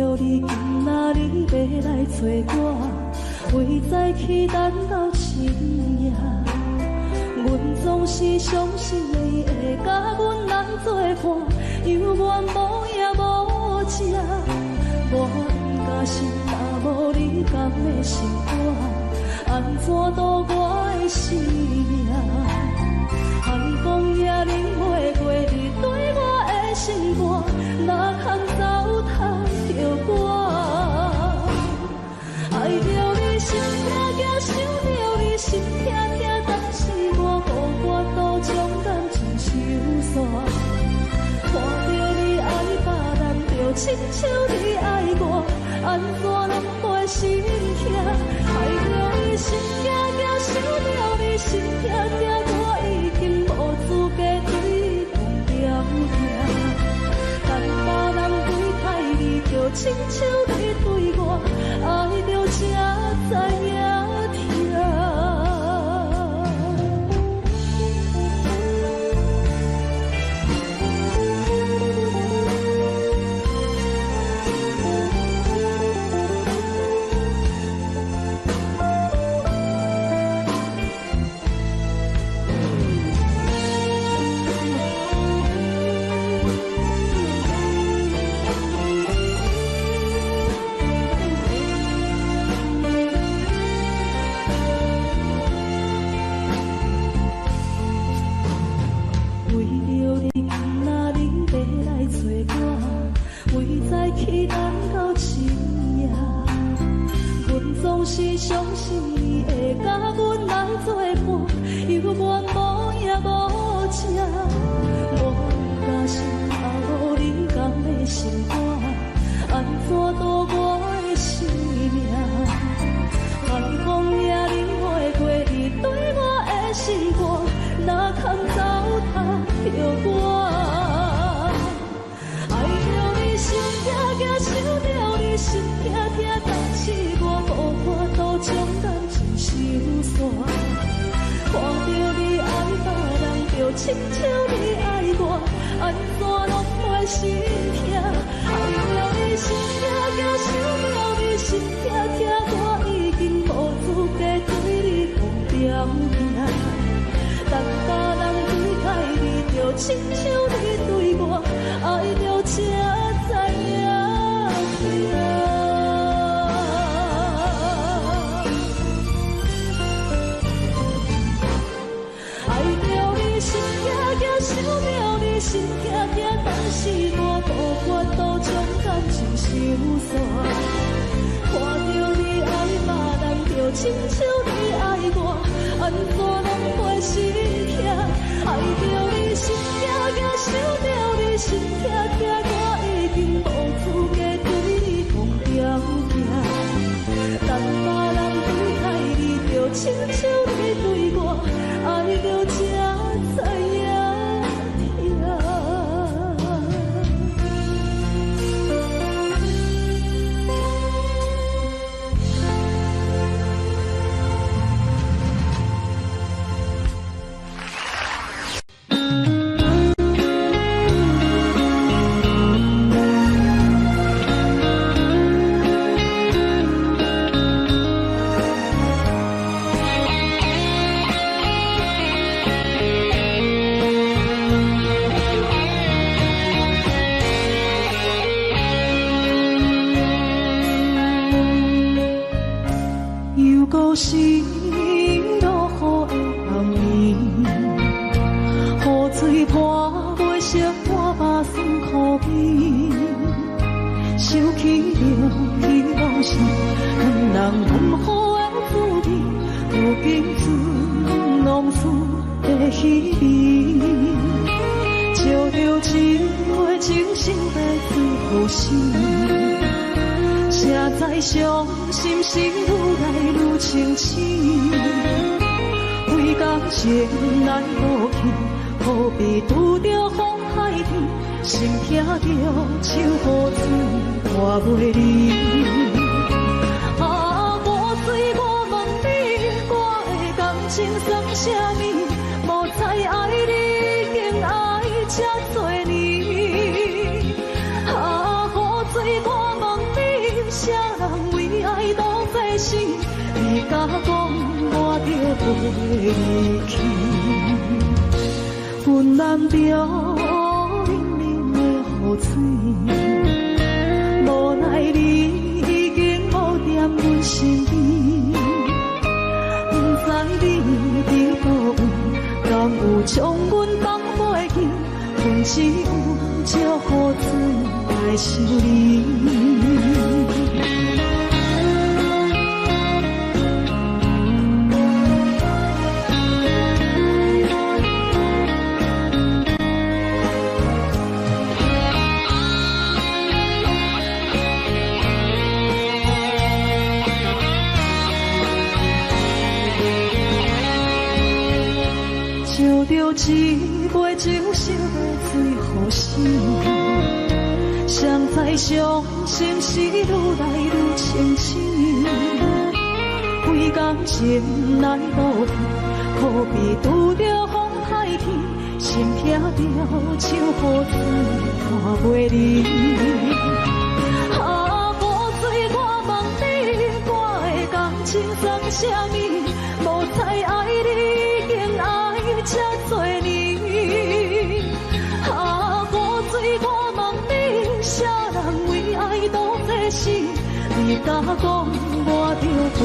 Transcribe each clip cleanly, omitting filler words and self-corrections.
着你今仔日要来找我，为在期等到深夜。阮总是相信你会甲阮人作伴，犹原无影无迹。我敢是若无你甘的心肝，安怎度我的生命？寒风也冷袂过你对我的心肝，哪通糟蹋着我？爱着你心痛痛，想着你心痛痛，但是我予我都将感情收煞。看着你爱别人，就亲像你爱我，安怎拢袂心痛？爱着你心痛痛，想着你心痛痛，我已经无资格对讲条件。但别人对待你，就亲像你对我，爱着才知影痛。期等到深夜，阮总是相信你会甲阮来作伴，犹原无影无迹。我敢是若无你甘的心肝，安怎度我的生命？寒风也冷袂过你对我的心肝，哪通糟蹋着我？心痛痛，想着你心痛痛，但是我予我都将感情收煞。看着你爱别人，就亲像你爱我，安怎拢袂心痛？爱着你心痛痛，想着你心痛痛，我已经无资格对你讲条件。但别人对待你，就亲像你对我，爱着才。爱着你心痛痛，想着你心痛痛，但是我无法度将感情收煞。看着你爱别人，就亲像你爱我，安怎拢袂心痛？爱着你心痛痛，想着你心痛痛，我已经无资格对你讲条件。但别人对待你，就亲像你对我，爱着才知影痛。心落雨的暗暝，雨水破袂熄我目酸苦悲，想起着希望是两人温好的滋味，如今只拢输的稀微，照着一回情深来自呼吸。谁知伤心是愈来愈清醒，为感情来无去，何必拄着风海天，心痛着手雨水看袂离。啊，雨水，我问你，我的感情算啥物？无再爱你，竟爱这多年。啊，雨水，我问你。啥人为爱都作死，你甲讲我着回去。阮难着冷冷的雨水，无奈你已经无踮阮身边，不知你伫倒位，敢有将阮放袂记？阮只有借雨水来想你。烧着一杯酒，烧到最后死。谁知伤心事愈来愈清醒，几工前来倒去，可比拄着风太起，心痛着手雨水看袂离。啊，雨水，我问你，我的感情算啥物？无猜爱你，竟爱这多年。啊，雨水，我问你，啥人为爱都作死？你甲讲我着回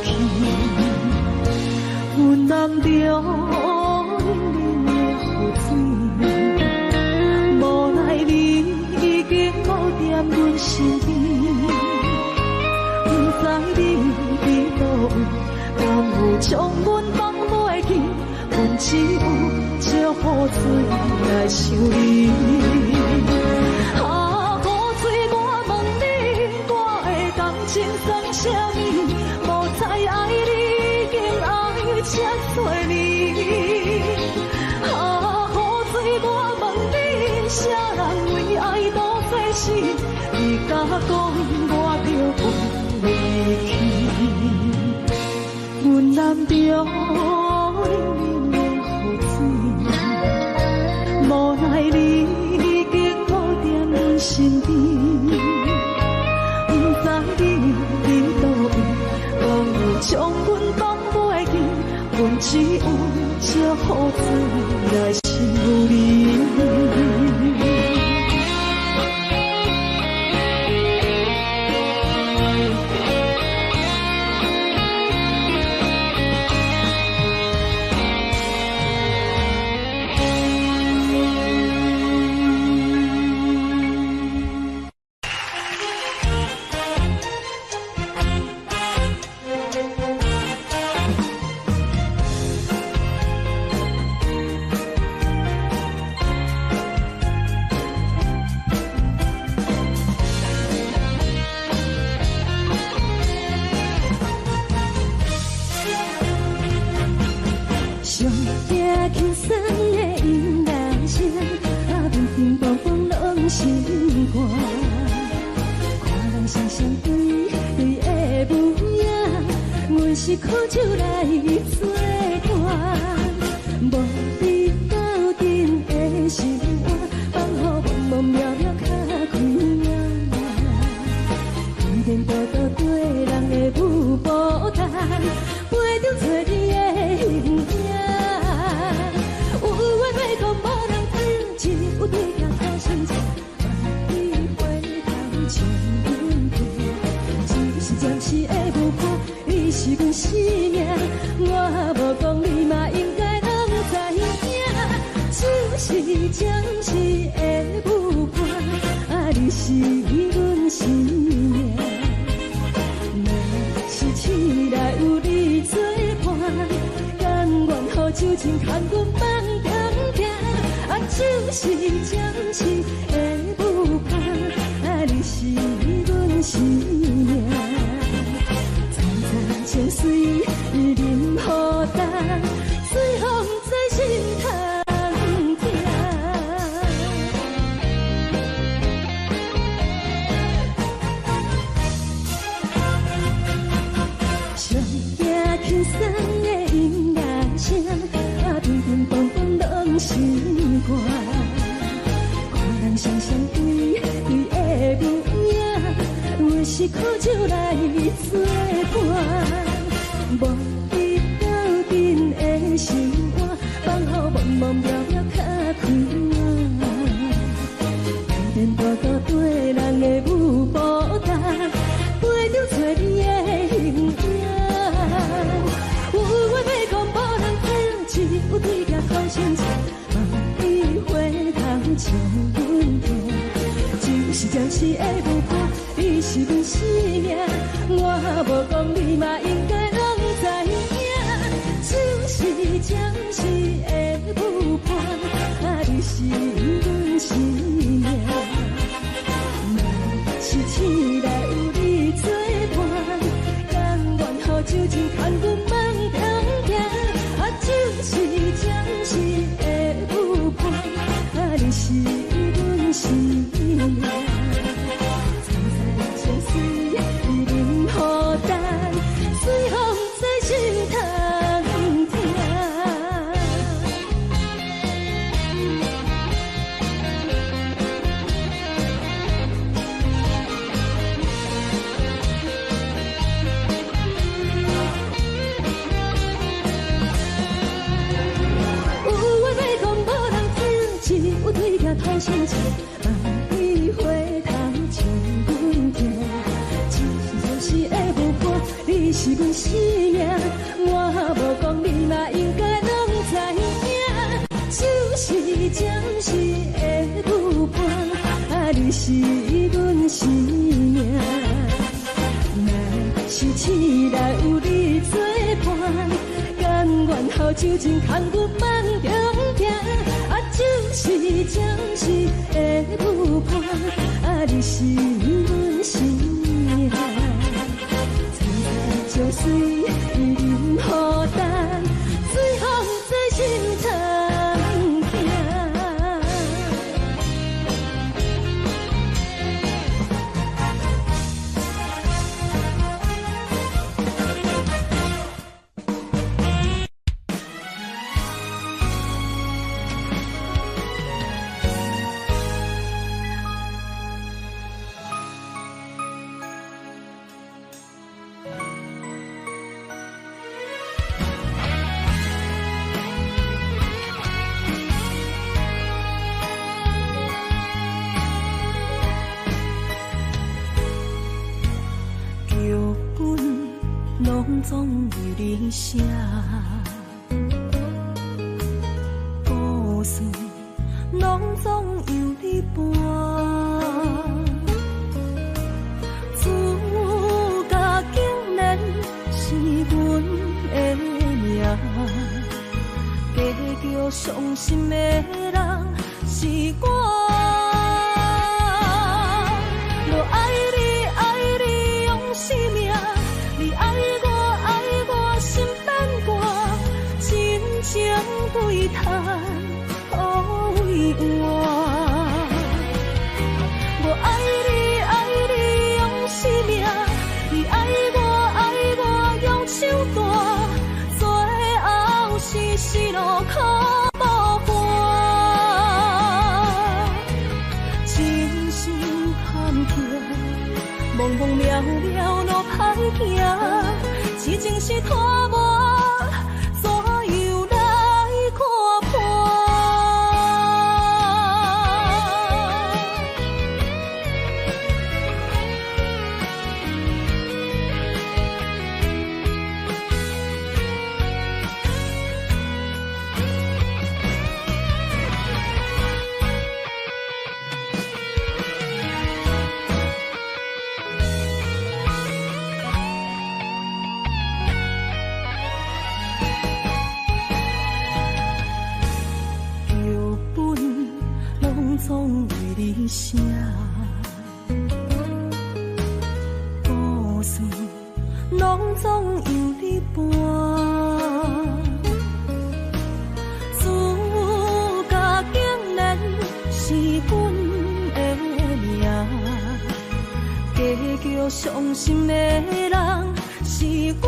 去，阮难着冷冷的雨水，无奈你已经无踮阮身边，不知你伫倒位，敢有将阮放袂记？阮只有借雨水来想你。啊，雨水，我问你，我的感情算啥物？无猜爱你，竟爱这多年。啊，雨水，我问你，啥人为爱都作死？你甲讲我着回去，阮难着冷冷的雨水，无奈你已经无踮阮身边，不知你伫倒位，敢有将阮放袂记？阮只有借雨水来想你。是苦酒来作伴，无你斗阵的心肝，放乎茫茫渺渺较开眼。颠颠倒倒对人的舞步弹，陪着找你的形影。有缘要讲无人知，只有对镜头相衬，万里回头情阮痛，只是暂时的无伴。你是阮生命，我无讲你嘛应该通知影，就是暂时的舞伴，啊，你是阮生命。若是醒来有你作伴，甘愿予酒精牵阮放天行，啊，就是暂时的舞伴，啊，你是阮生命。情随你任何淡，随风在心通听。上惊轻松的音乐声，啊，乒乒乓乓拢心肝。看人双双对对的模样。是苦酒来作伴。无你斗阵的心肝，放乎茫茫渺渺较快活。连大大对人的舞步单，陪着找你的形影。有话要讲无人听，只有对镜头前镜，梦里花头将阮听。就是暂时的舞伴，你是阮生命，我无讲你嘛应该拢知影。就是暂时的舞伴，你是阮生命。是醒来有你作伴，甘愿予酒精牵阮梦中行。就是暂时的舞伴，你是阮生命。苍山相随，一人孤单，随风在心通听。头前情，梦里花头将阮听。就是的舞伴，你是阮生命，我无讲你嘛应该拢知影。就是暂时的舞伴，你是阮生命。若是醒来有你作伴，甘愿予酒精牵阮梦中行。就是暂时的舞伴，你是阮生命。苍山相随，一人孤单，随风在心通行。总为你写，故事拢总由你伴。自家竟然是阮的命，加叫伤心的人是我。若爱你，爱你用生命，你爱我。心变卦，真情对叹，可为我。我爱你，爱你用生命，你爱我用手段，最后是死路可无伴。真心坎坷，茫茫渺渺路歹行。痴情是拖磨，怎又来看破？总为你写，故事拢总由你伴。自家竟然是阮的命，加叫伤心的人是我。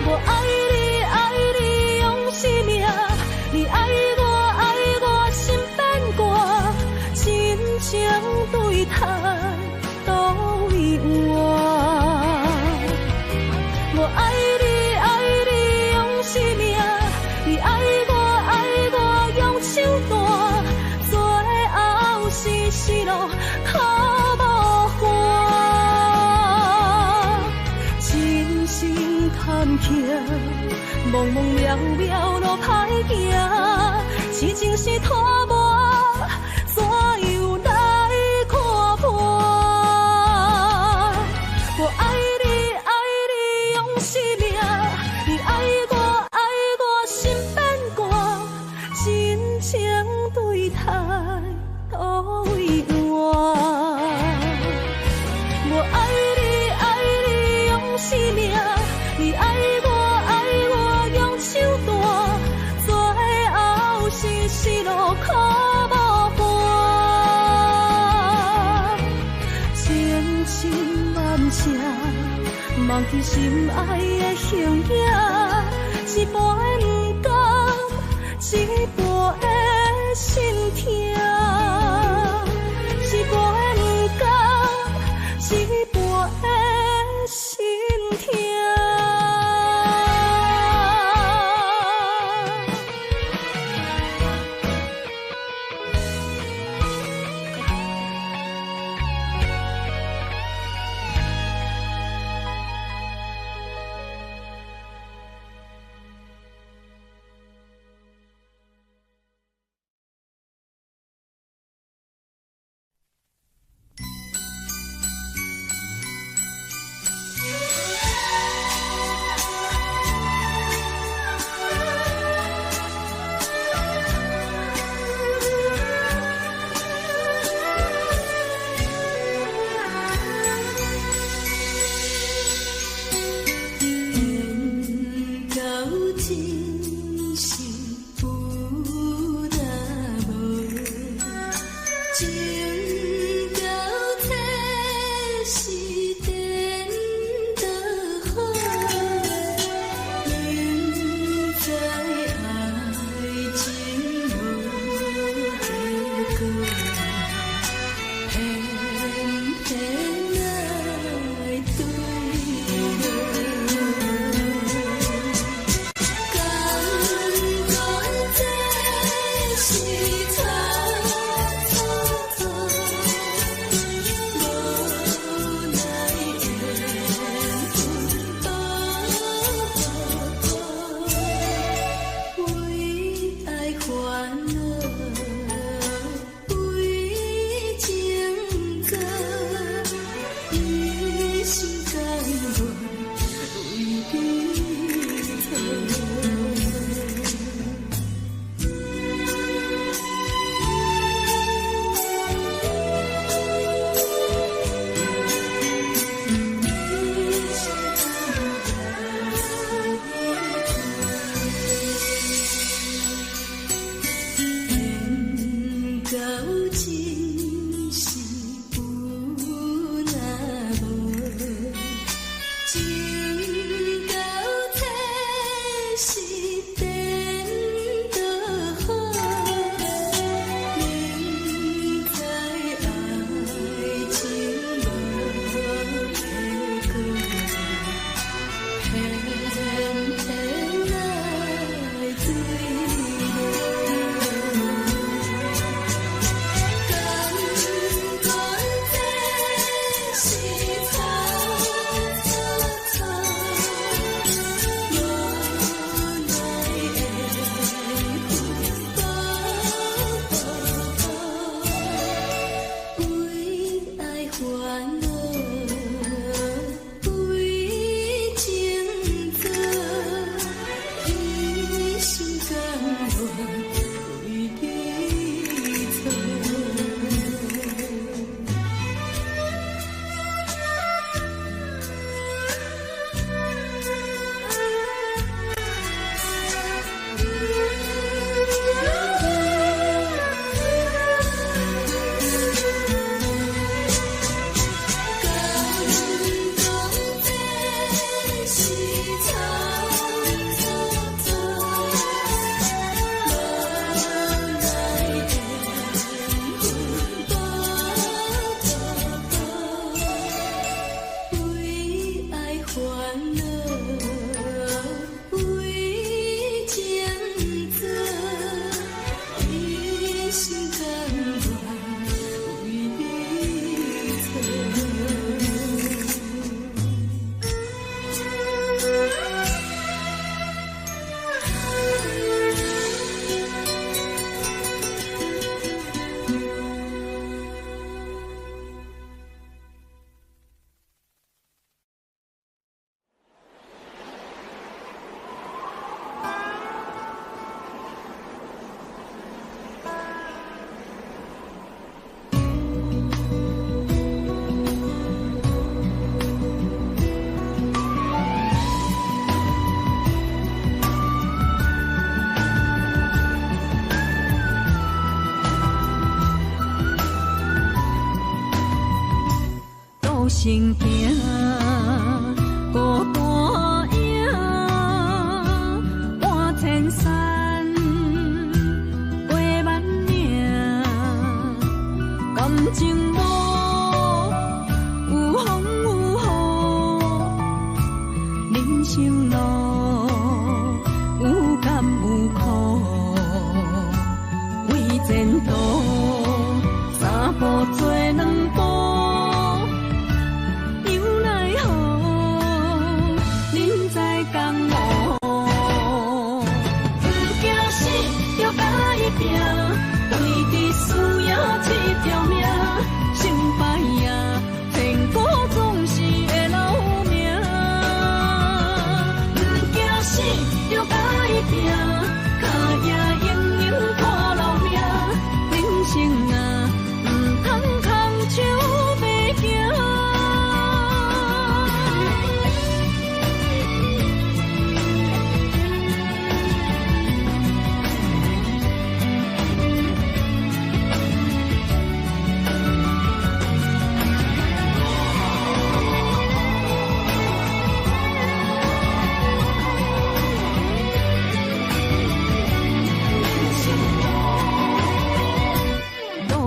我爱你，爱你用生命，你爱我。心变卦，真情对待都为换。我爱你，爱你用生命，你爱我用手段，最后是失落靠无还。真心坦克，茫茫渺渺路歹行，是情是拖磨，怎样来看破？我爱你，爱你用生命，你爱我心变寒，真情对待都为换。我爱你，爱你用生命，你爱我用手段，最后是失落靠无还。千真万确，忘记心爱的形影，一半的不甘，一半的心痛，一半的不甘，一半的心痛。独行行，孤单影，半千山，陪万岭，感情无有风有雨，人生路有甘有苦，为前途三步做两步。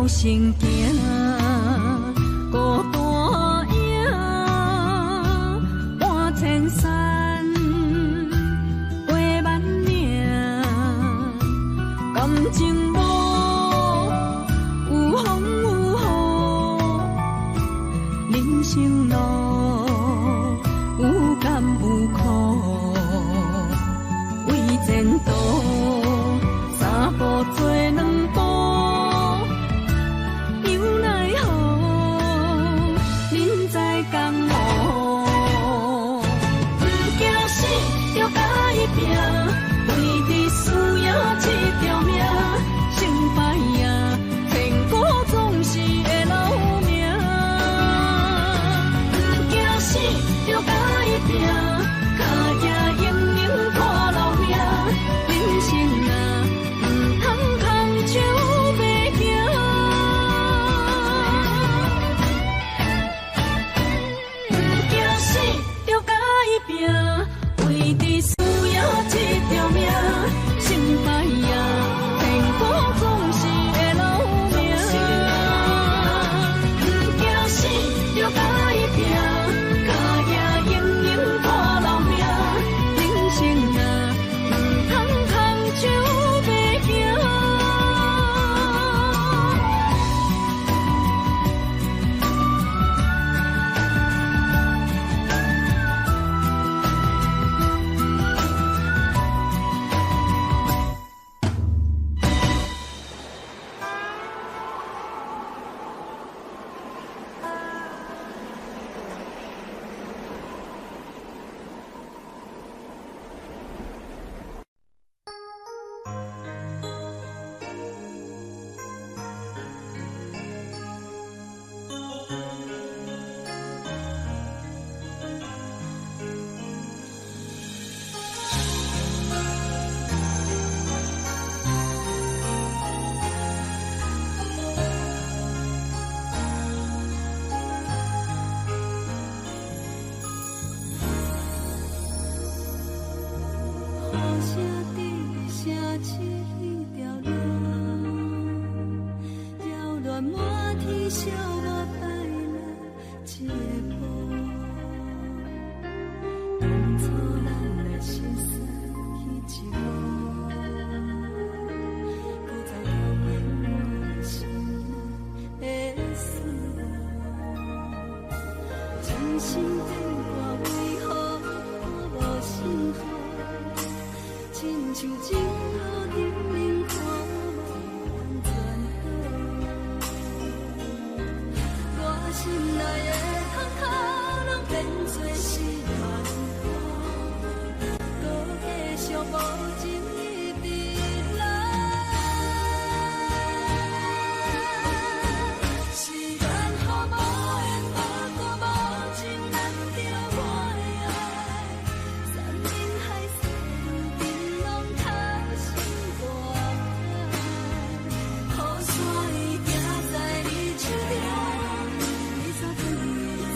行行，孤单影，半千山，陪万岭，感情无有风有雨，人生路有甘有苦，为前途三步做两步。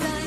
在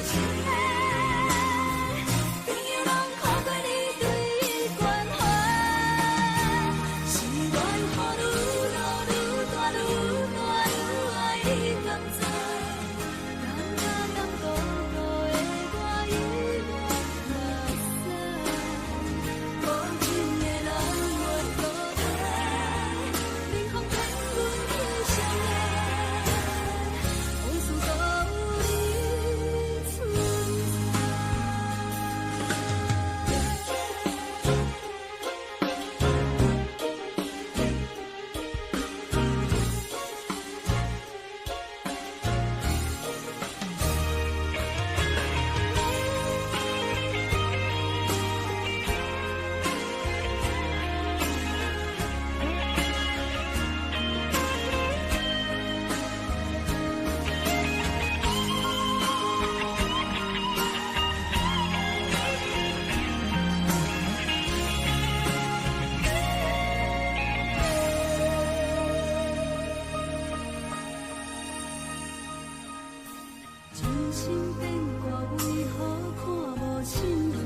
心变卦为何看无信号？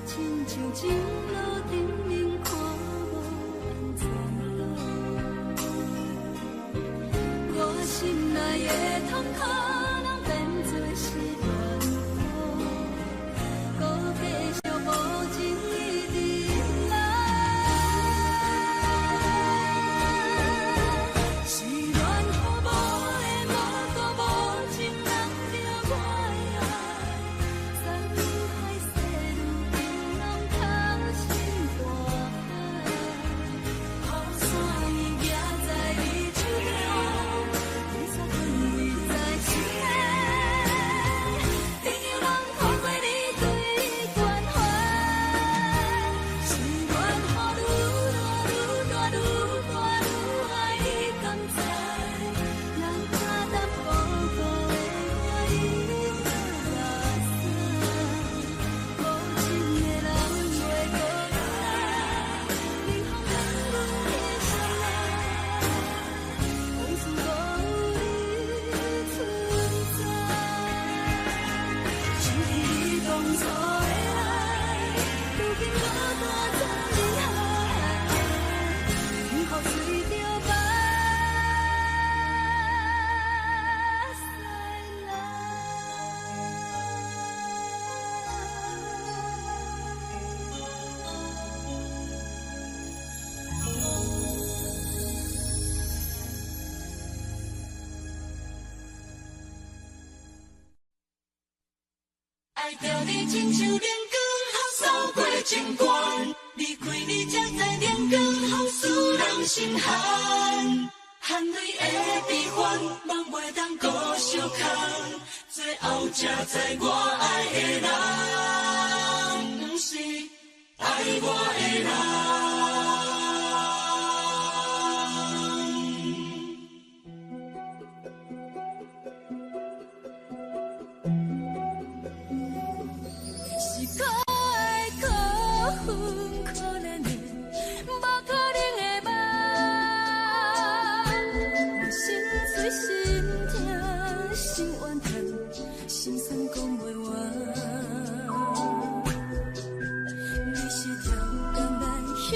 亲像前路顶面看无安全路，我心内的痛可能变作是怨恨，搁继续无情意忍耐。是缘雨无的无果无情人着我的爱，山海细路冰冷透心大海，雨伞伊行在你手中，雨伞困围在心内，天佑人透过你对关怀，是缘雨愈大愈大愈大愈爱你甘知，人看淡薄薄的我已落垃圾，无情的人袂搁来，冷风冷阮的心内，往事无有你存在，想起你当初的爱，如今我大怎厉害，雨雨随着目屎来。爱着你亲像连光，好扫过情关。离开你才知连光，好使人心寒。含泪的悲欢，望袂当搁相牵。最后才知我爱的人，不是爱我的人。是可爱可恨可怜的，无可能的梦。我心碎心痛心怨恨，心酸讲袂完。你是条江南雨。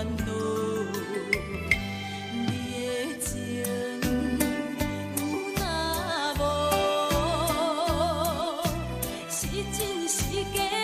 恼。你的情有若无，是真是假？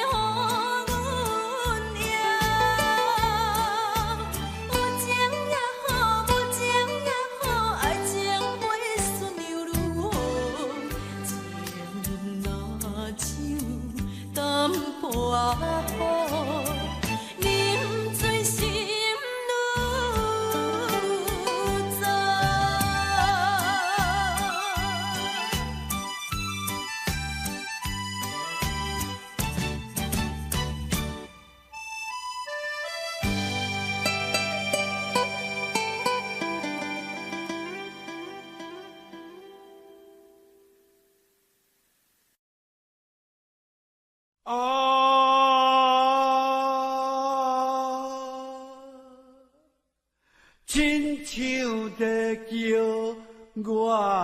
亲像在叫我的。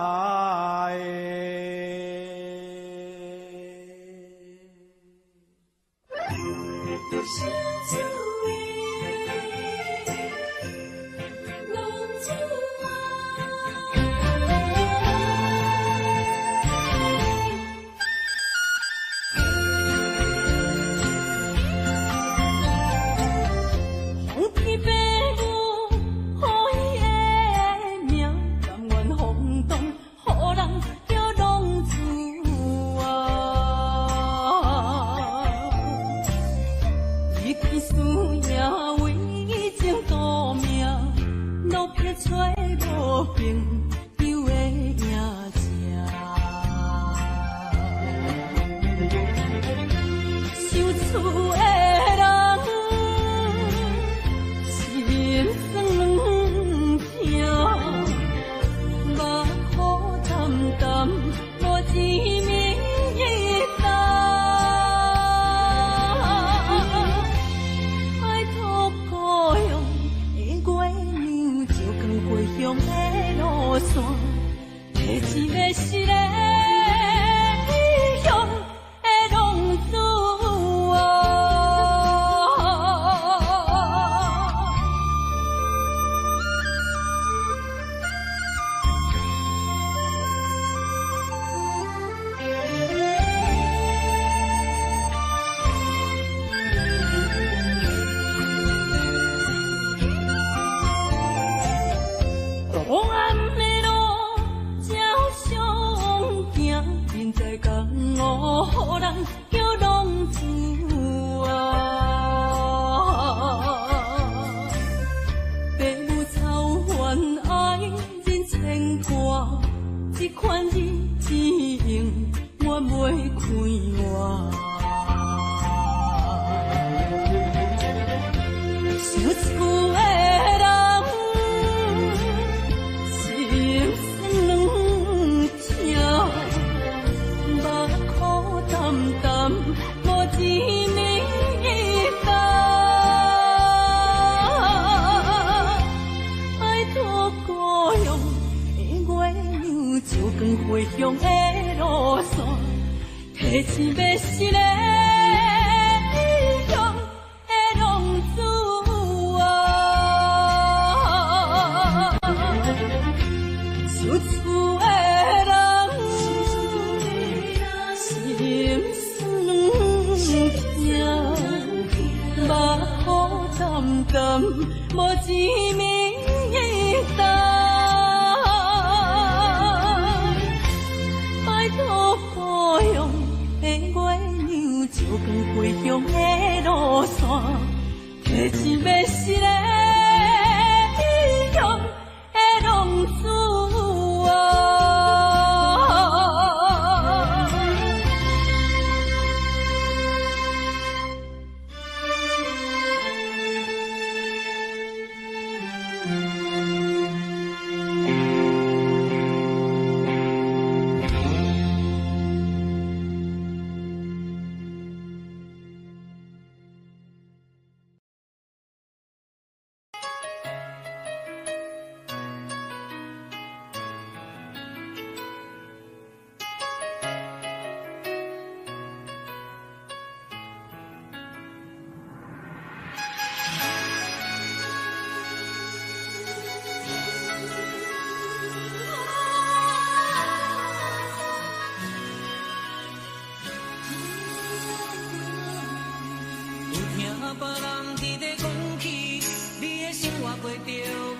活过着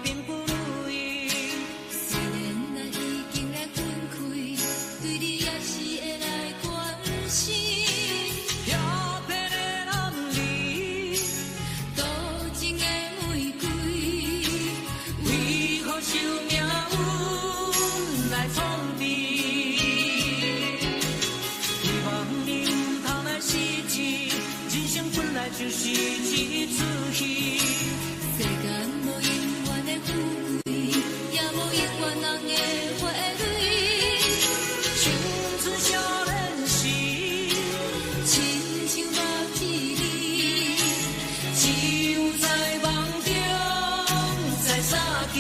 并不如意。虽然咱已经来分开，对你也是会来关心。漂泊的男儿，多情的玫瑰，为何受命运来创治？希望你唔通来失志，人生本来就是一出戏。世间无永远的富贵，也无永远人的花蕊。青春少年时，亲像目一字，只有在梦中才相见。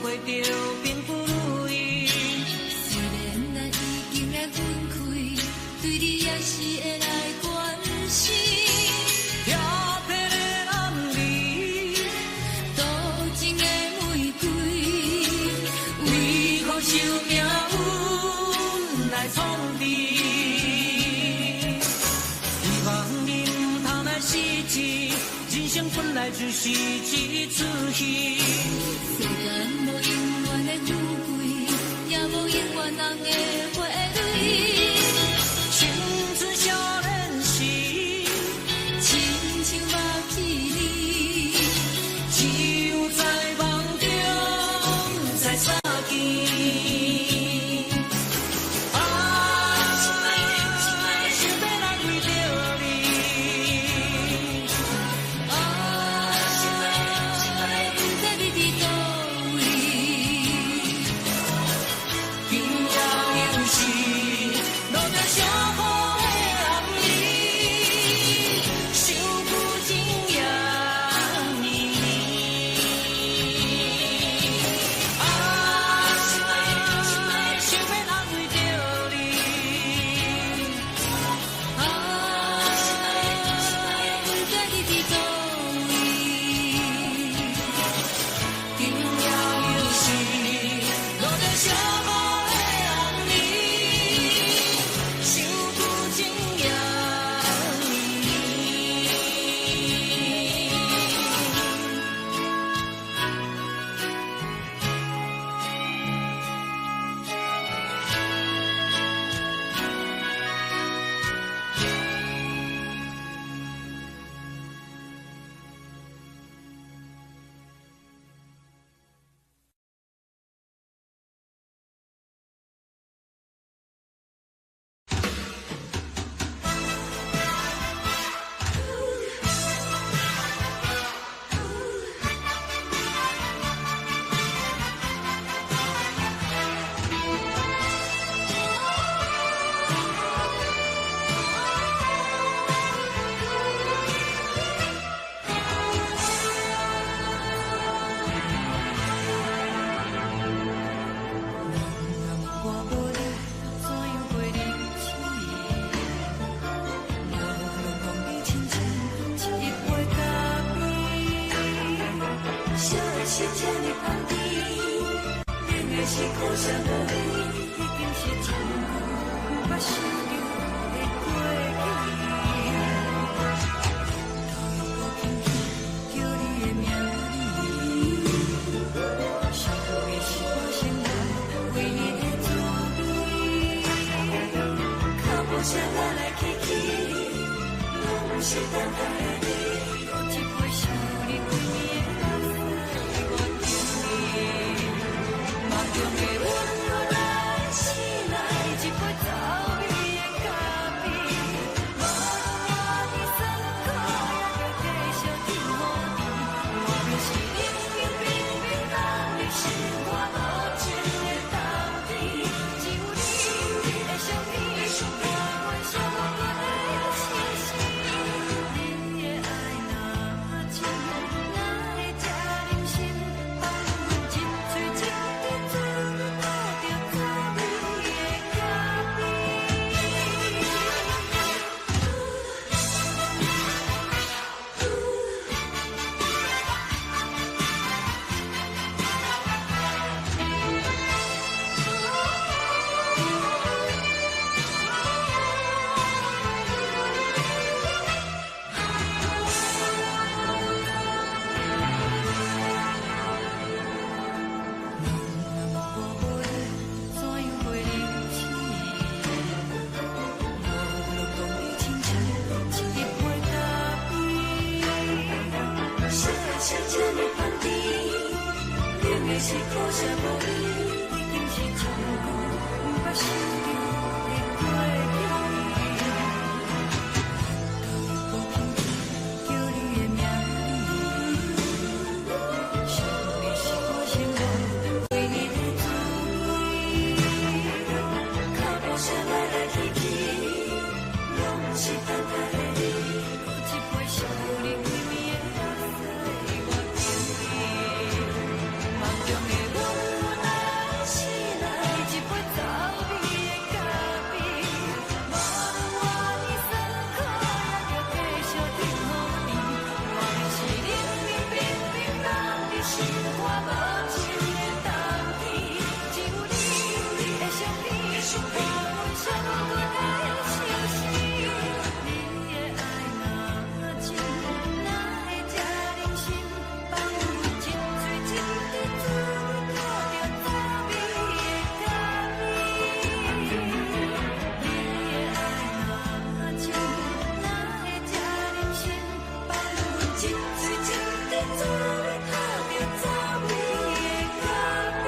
过着并不如意，虽然咱已经来分开，对你也是会来关心。漂泊的男儿，多情的玫瑰，为何受命运来创治？希望你唔通来失志，人生本来就是一出戏。世间无永远的富贵，也无永远人的花蕊。青春少年时，亲像目一字，只有在梦中才相见。是这么放低，冷的是苦涩无味，一定是一句无法想着的过去。头一步轻轻叫你的名字，幸福的是我先来为你的作为，脚步声来来去去，拢不是等待的你，一杯想你几年。的是苦涩无味，已经是从无法想着的过去。无轻轻叫你的名字，想的是我心内对你的滋味。脚步声来来去去，拢是等待的你，一杯烧你甜蜜的咖啡，我敬你。梦中的我，若醒来，一杯走味的咖啡，无论我呢酸苦，也着继续甜乎甜。我的是冷冷冰冰放伫心肝无情的冬天，只有你的相片，伴阮相分的相思。你的爱若真，哪会这忍心放阮一嘴一滴滋味，喝着走味的咖啡？你的爱若真，哪会这忍心放阮一嘴一滴滋味，喝着走味的咖啡？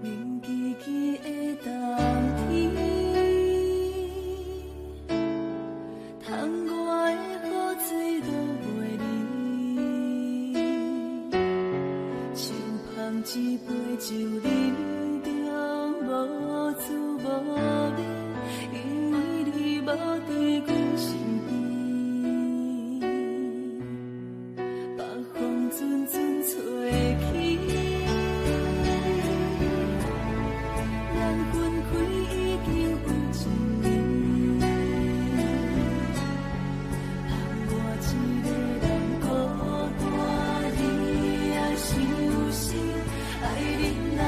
冷凄凄的冬天，窗外的雨水落袂离，像捧一杯酒饮着无滋无味，因为你无伫阮身边，北风阵阵吹起。咱分开已经有一年，含我一个人孤单，你也伤心，爱你若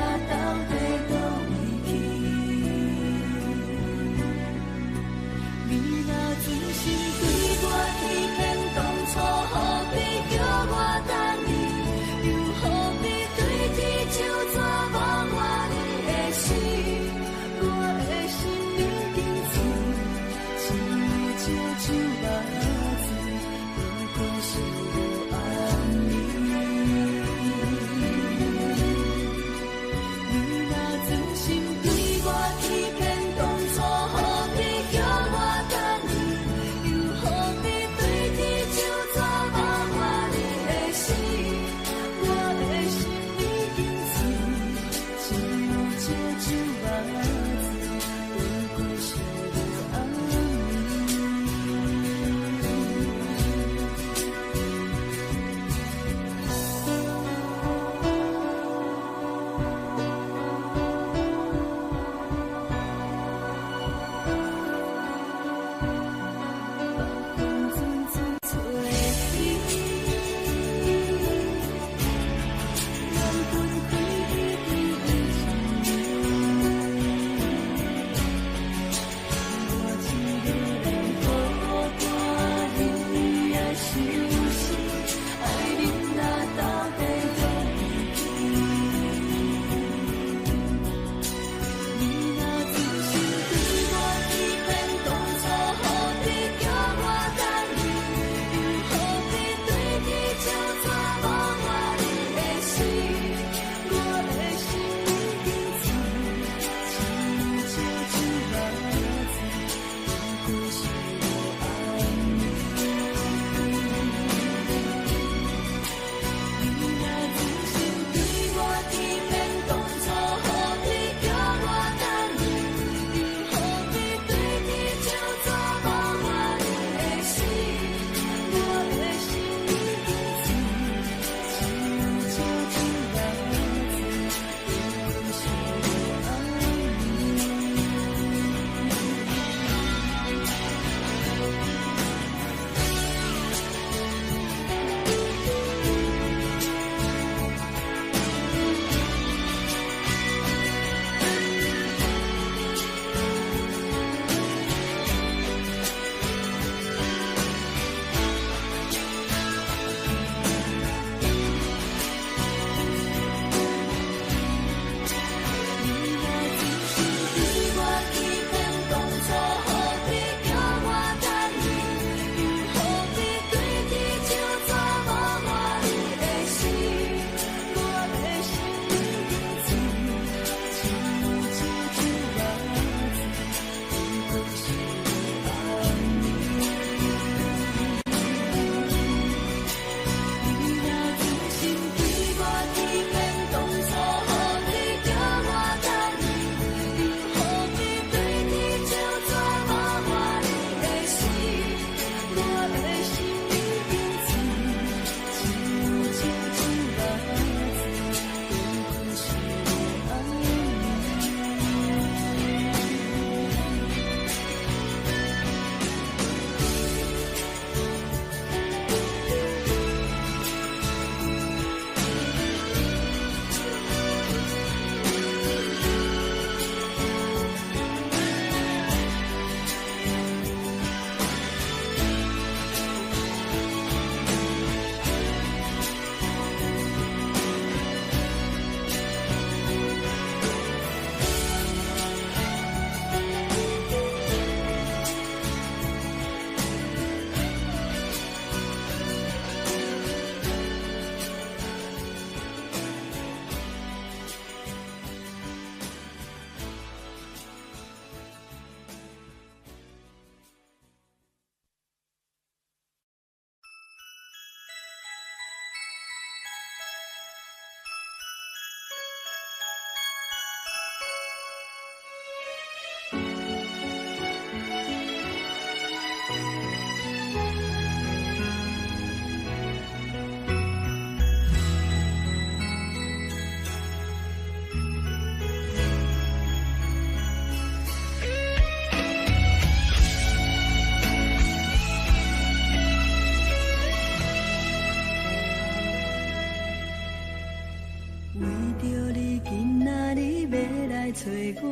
找我，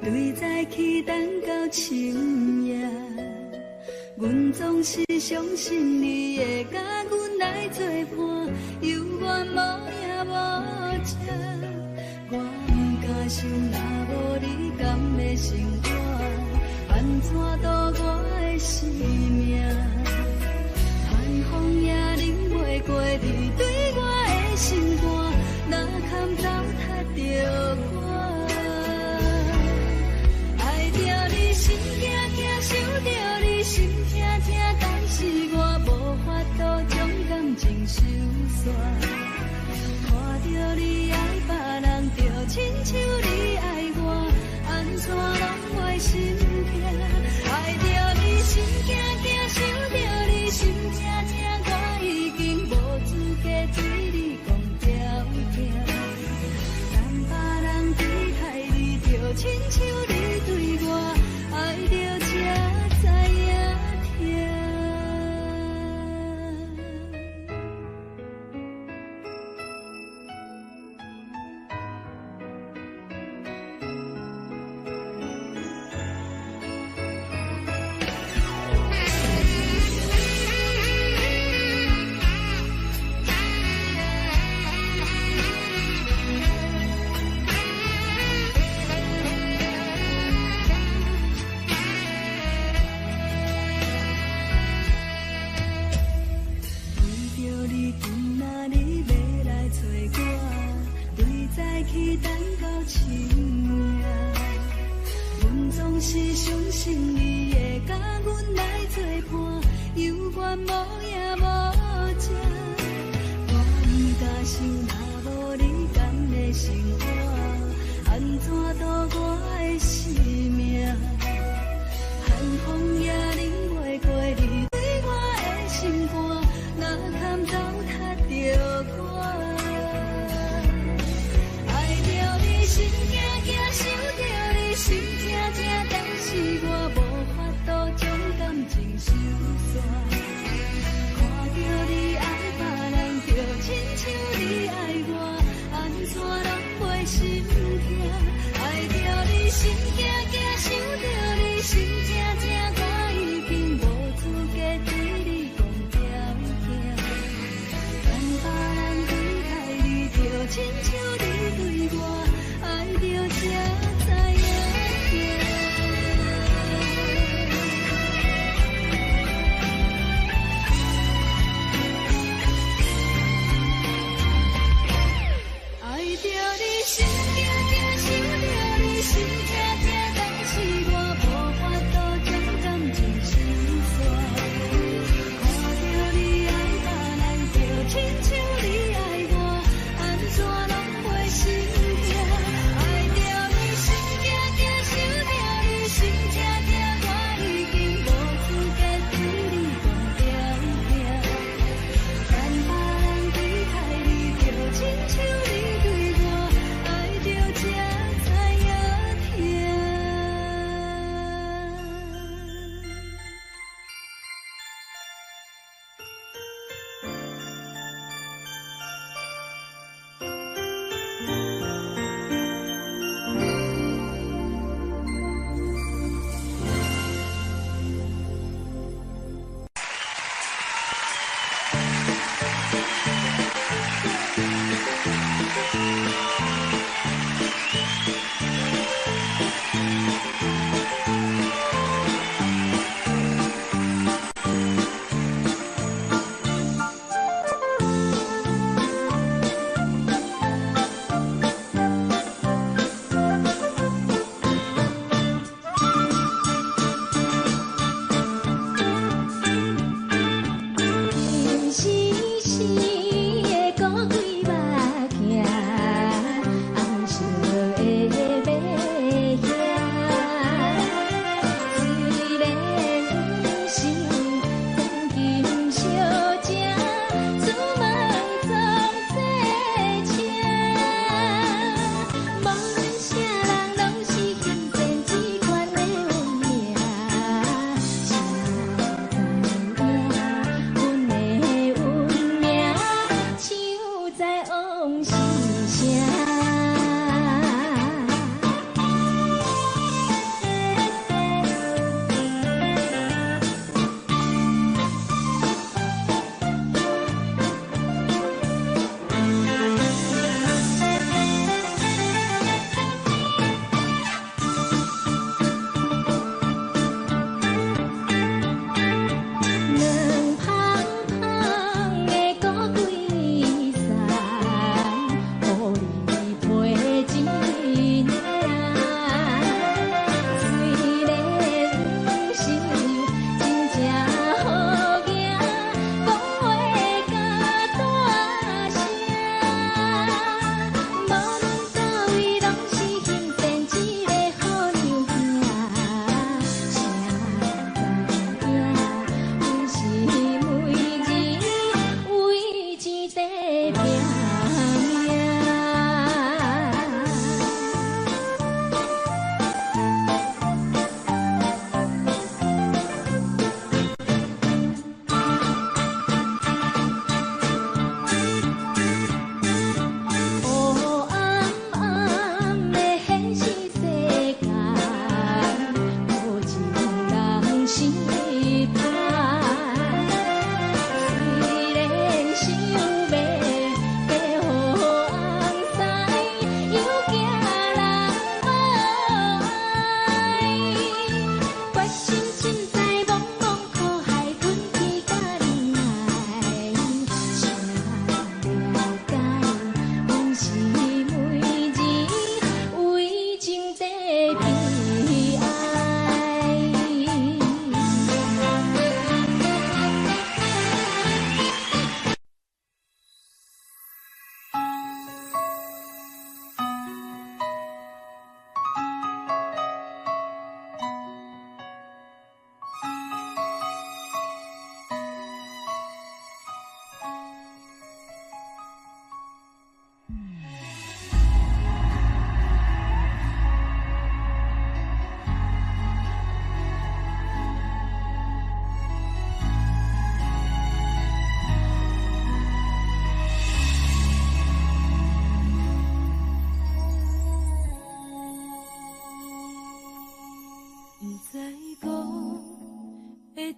对早起等到深夜。阮总是相信你会甲阮来作伴，犹原无影无迹。我不敢想，若无你甘会生活，安怎度我的生命？寒风也忍袂过你对我的心肝，哪堪糟蹋着我？爱着你心惊惊，想着你心痛痛，但是我无法度将感情收煞。看着你爱别人，就亲像你爱我，安怎拢会心痛？爱着你心惊惊，想着你心痛痛，我已经无资格对你讲条件。等别人对待你，就亲像你对我，爱着才知影痛。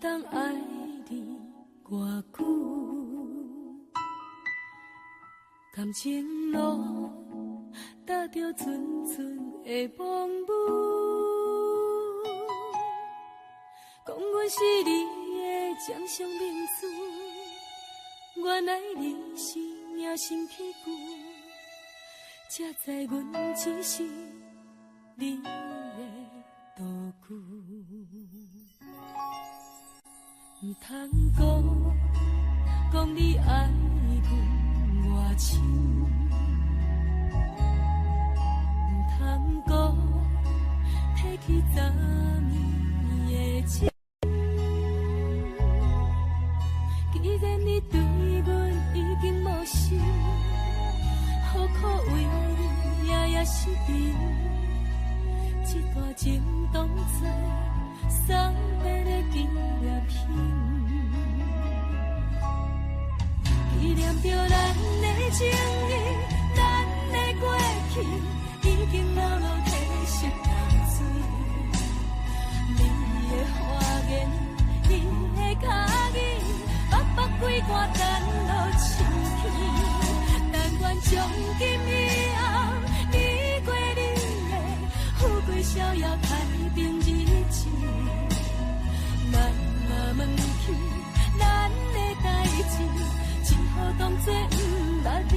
当爱你偌久，感情路踏着纯纯的梦雾，讲阮是你的掌上明珠，原来你是命生起旧，才知阮只是你的道具。唔通讲你爱阮偌深，唔通讲提起昨暝的情。既然你对阮已经无心，何苦为你夜夜失眠？这段情当作送别的纪念品，纪念着咱的情谊，咱的过去已经老老褪色淡水。你的花言，你的脚语，白白几挂等落深天。但愿从今以后，你过你的富贵逍遥太平日子。咱若问起咱的代志，只好当作不捌你。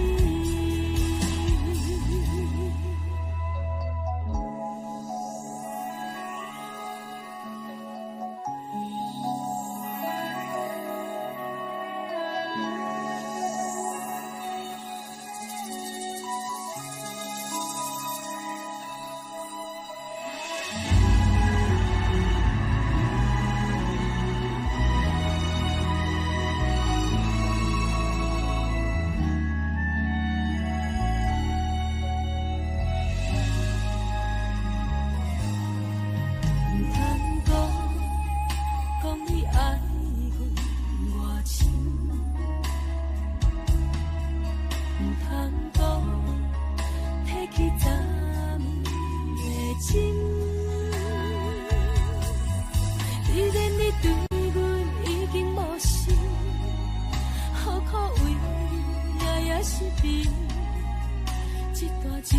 这段情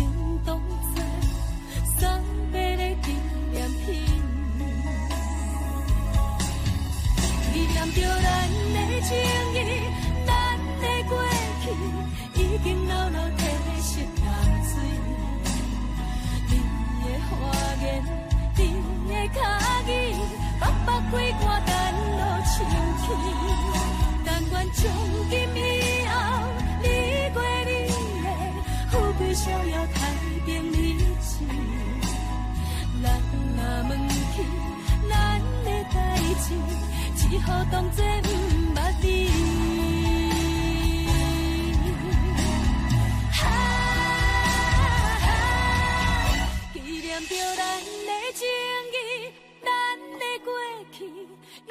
当作送别的纪念品，纪念着咱的情谊，咱的过去已经老老褪色淡水。你的花言，你的脚语，白白几挂等落深天。但愿从今以后，你过你的富贵逍遥太平日子。咱若问起咱的代志，只好当作不捌你。纪念着咱的情谊，咱的过去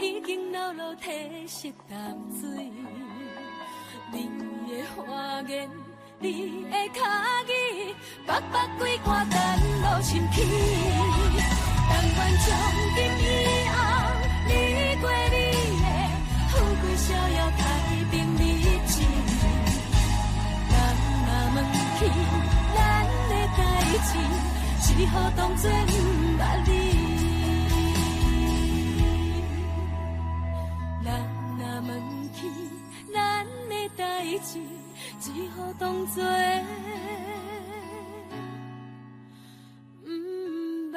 已经老老褪色淡水。你的花言，你的脚语，白白几挂等落深天。但愿从今以后，你过你的富贵逍遥太平日子。咱若问起咱的代志，只好当作不捌你。咱若问起咱的代志，只好当作不捌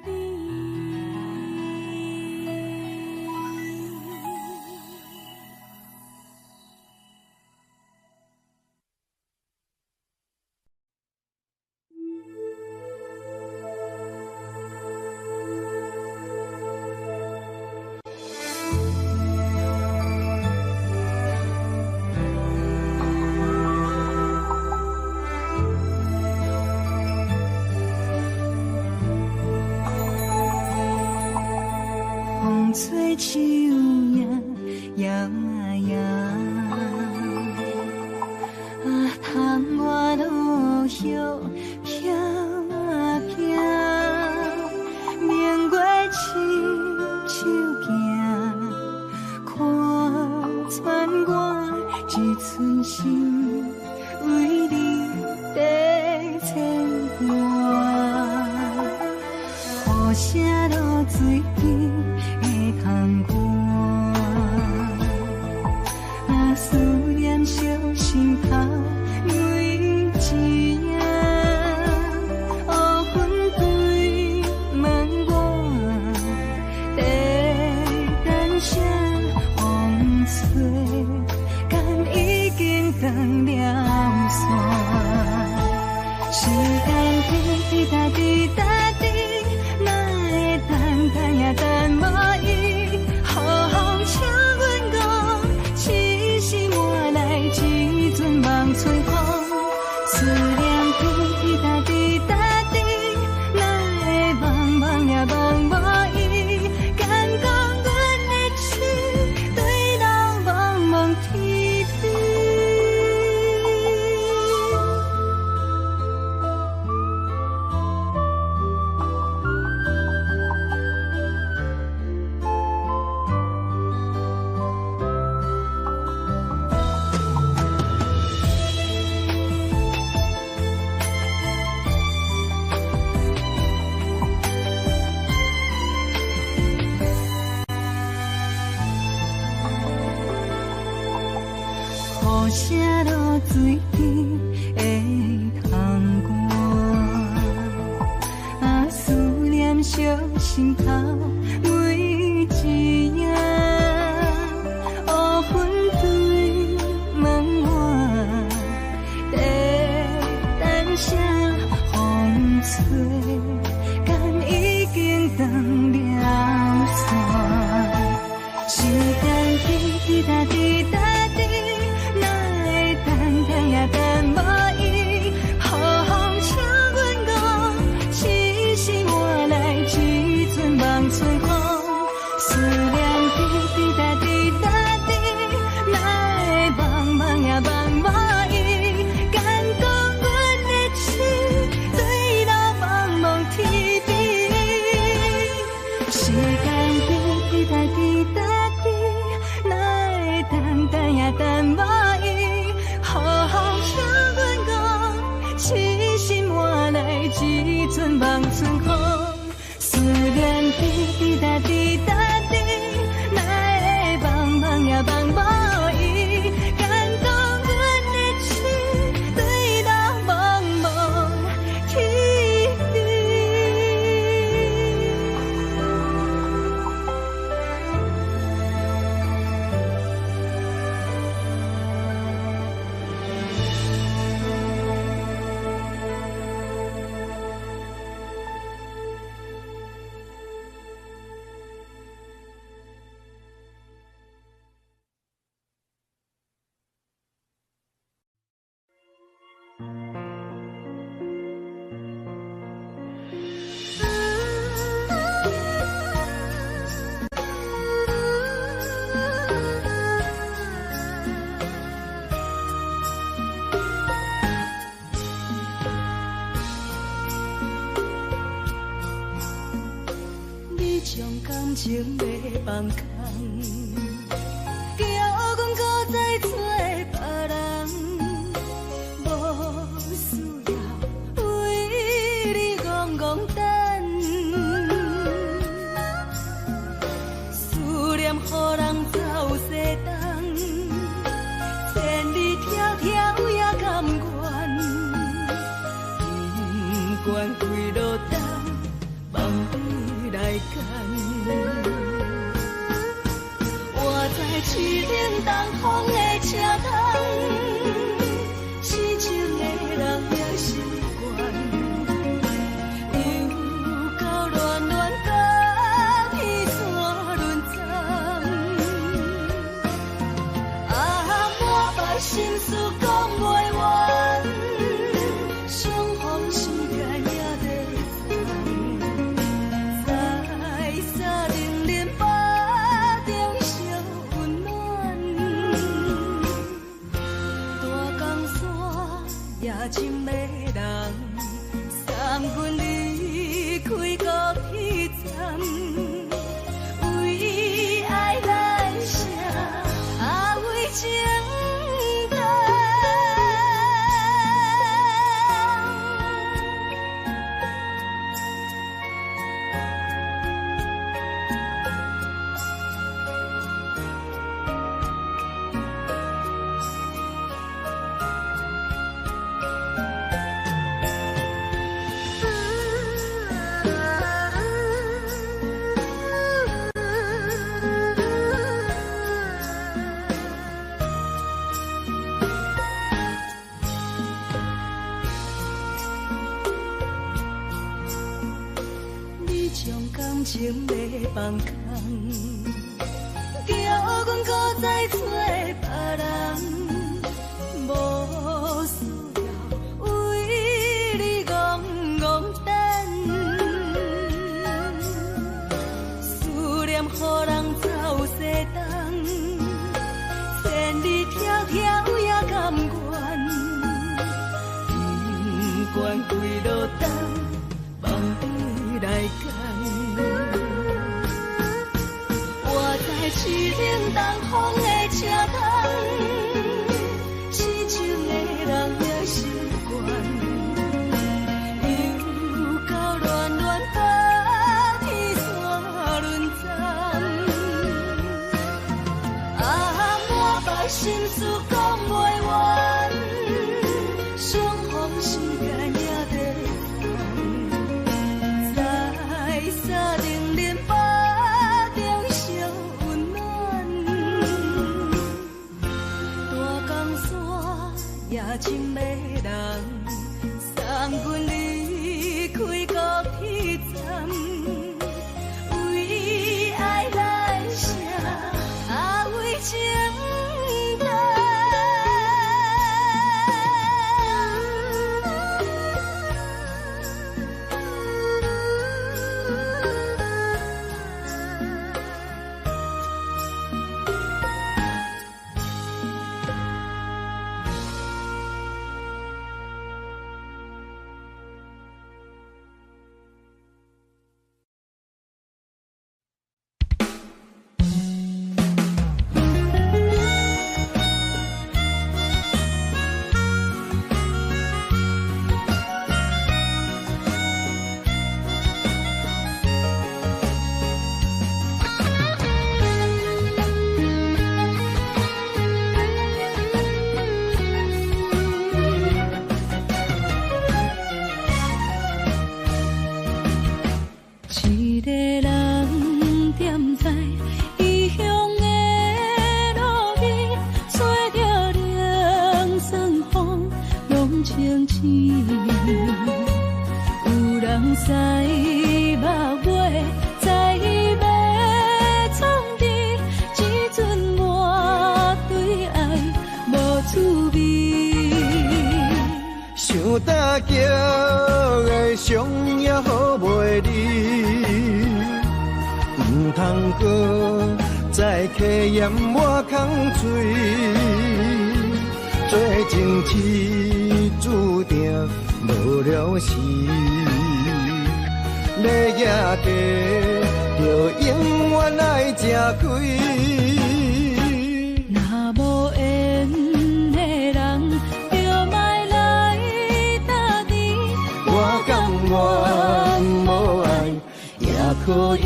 你。吹树影摇啊摇，窗外落叶飘啊飘，明月亲手行，一寸心为你在牵挂，雨声落水边的窗外，啊思念烧心头每一夜，黑云对门外，在等啥风吹。已经断了线，时间滴答滴答滴，哪会等也等无伊？雨风请阮讲，痴心换来一阵梦春风。思念滴答滴答滴，哪会茫茫也茫无伊？敢讲阮的痴，对人茫茫天。雨声落水边的窗外，啊思念烧心头每一夜，黑云对门外，在等啥风吹，敢已经断了线，时间滴答滴答。等无伊，雨风请阮讲，痴心换来一阵梦春风。思念滴答滴答滴，哪会茫茫也茫无伊？敢讲阮的痴，对人茫茫天边。时间滴答滴答滴，哪会等也等无伊？雨风请阮讲，痴心换来一阵梦春风。思念滴答滴答滴，哪会茫茫也茫无伊？敢讲阮的痴，对人茫茫天边。将感情卖放空，叫阮搁再做别人，无需要为你戆戆等，思念予人走西东，千里迢迢也甘愿，不管几路灯，梦里来干。我在痴冷东风的车窗，痴情的人也习惯，又到乱乱甲彼山论惨。啊，满腹心事讲袂完，相逢时间也在长。在沙冷冷巴中烧温暖，大江山也深的人，送阮离开孤彼站，为爱来生，啊为情。情要放空，叫阮搁再找别人，无需要为你戆戆等，思念予人走西东，千里迢迢也甘愿，不管几路灯，梦对来干。是冷东风的车窗，痴情的人也习惯，又到乱乱把天线轮转。满腹心事讲袂完，相逢时间也在等，在沙定林巴。夜深的人，送阮离开高铁站，为爱来声，为情重。大桥的伤也好袂离，唔通搁再客掩我空嘴，做情痴注定无了时，要野地就永远爱吃亏。若无缘的人，就莫来打你。我甘愿无爱也可以。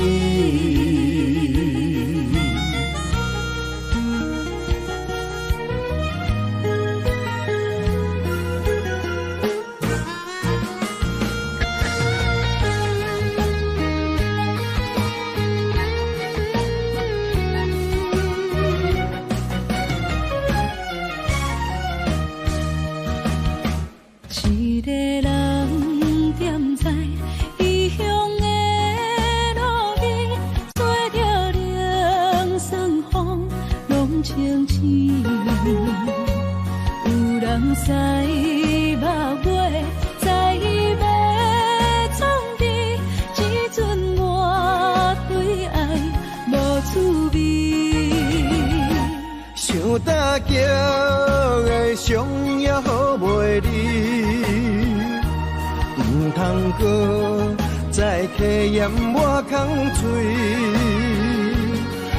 一个人踮在异乡的路边，吹着凉爽风，拢清醒。有人使目尾，在要创治，只准我对爱无滋味。想大桥的伤也好袂离。唔通搁再客掩我空嘴，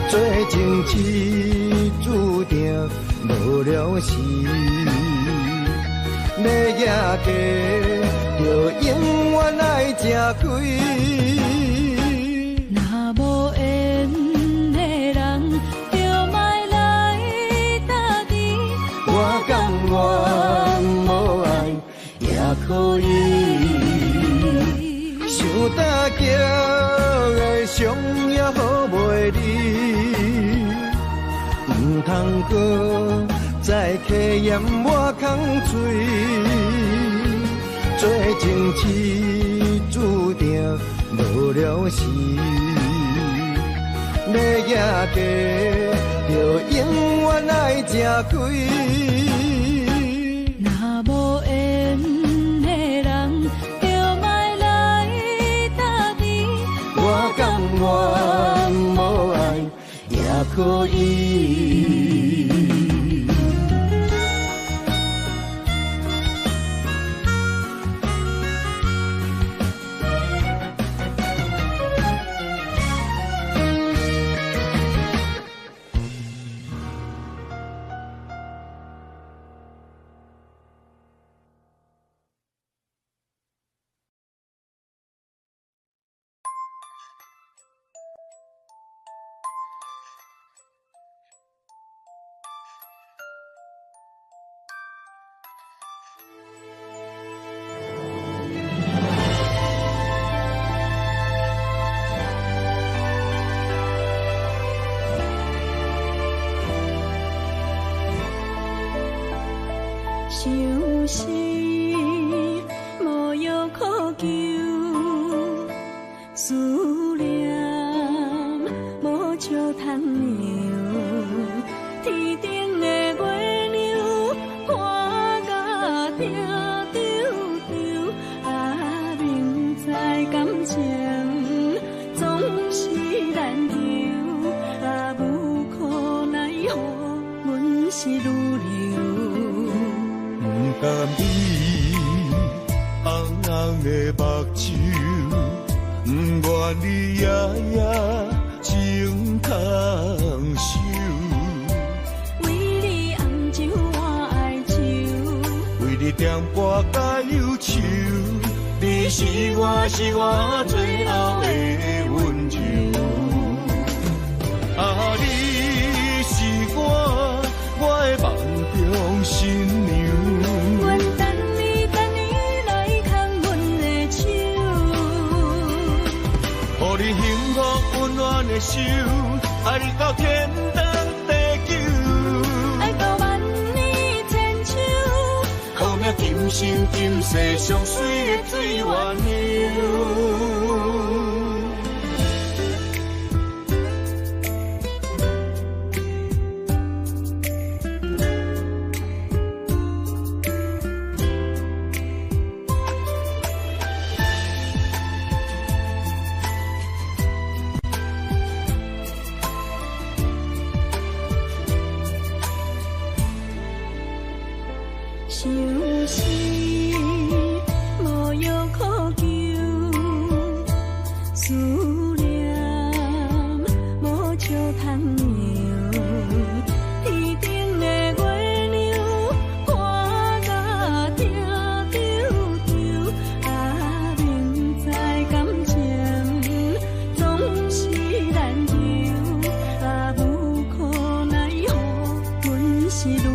做情痴注定无了时，要野地就永远爱吃亏。若无缘的人，就莫来打你。我甘愿无爱也可以。想大桥的伤也好袂离，唔通搁再客掩我空嘴，做情痴注定无了时。要行过，就永远爱吃亏。若无缘的人，就莫来搭你。我甘愿无爱也可以。想是无药可救，思念无笑通留。天顶的月亮看甲定丢丢，啊，明知感情总是难求，啊，无可奈何，阮是愈流。不甘你红红的目睭，不愿你夜夜情通守。为你红酒换哀愁，为你点歌甲忧愁，你是我最后的温柔。啊，你是我的梦中新娘。阮等你来牵阮的手，予你幸福温暖的手，爱你到天长地久，爱到万年千秋，好命今生今世上水的水源流。想是无药可救，思念无笑通留。天顶的月亮看甲定丢丢，啊，明知感情总是难求，啊，无可奈何，阮是愈流。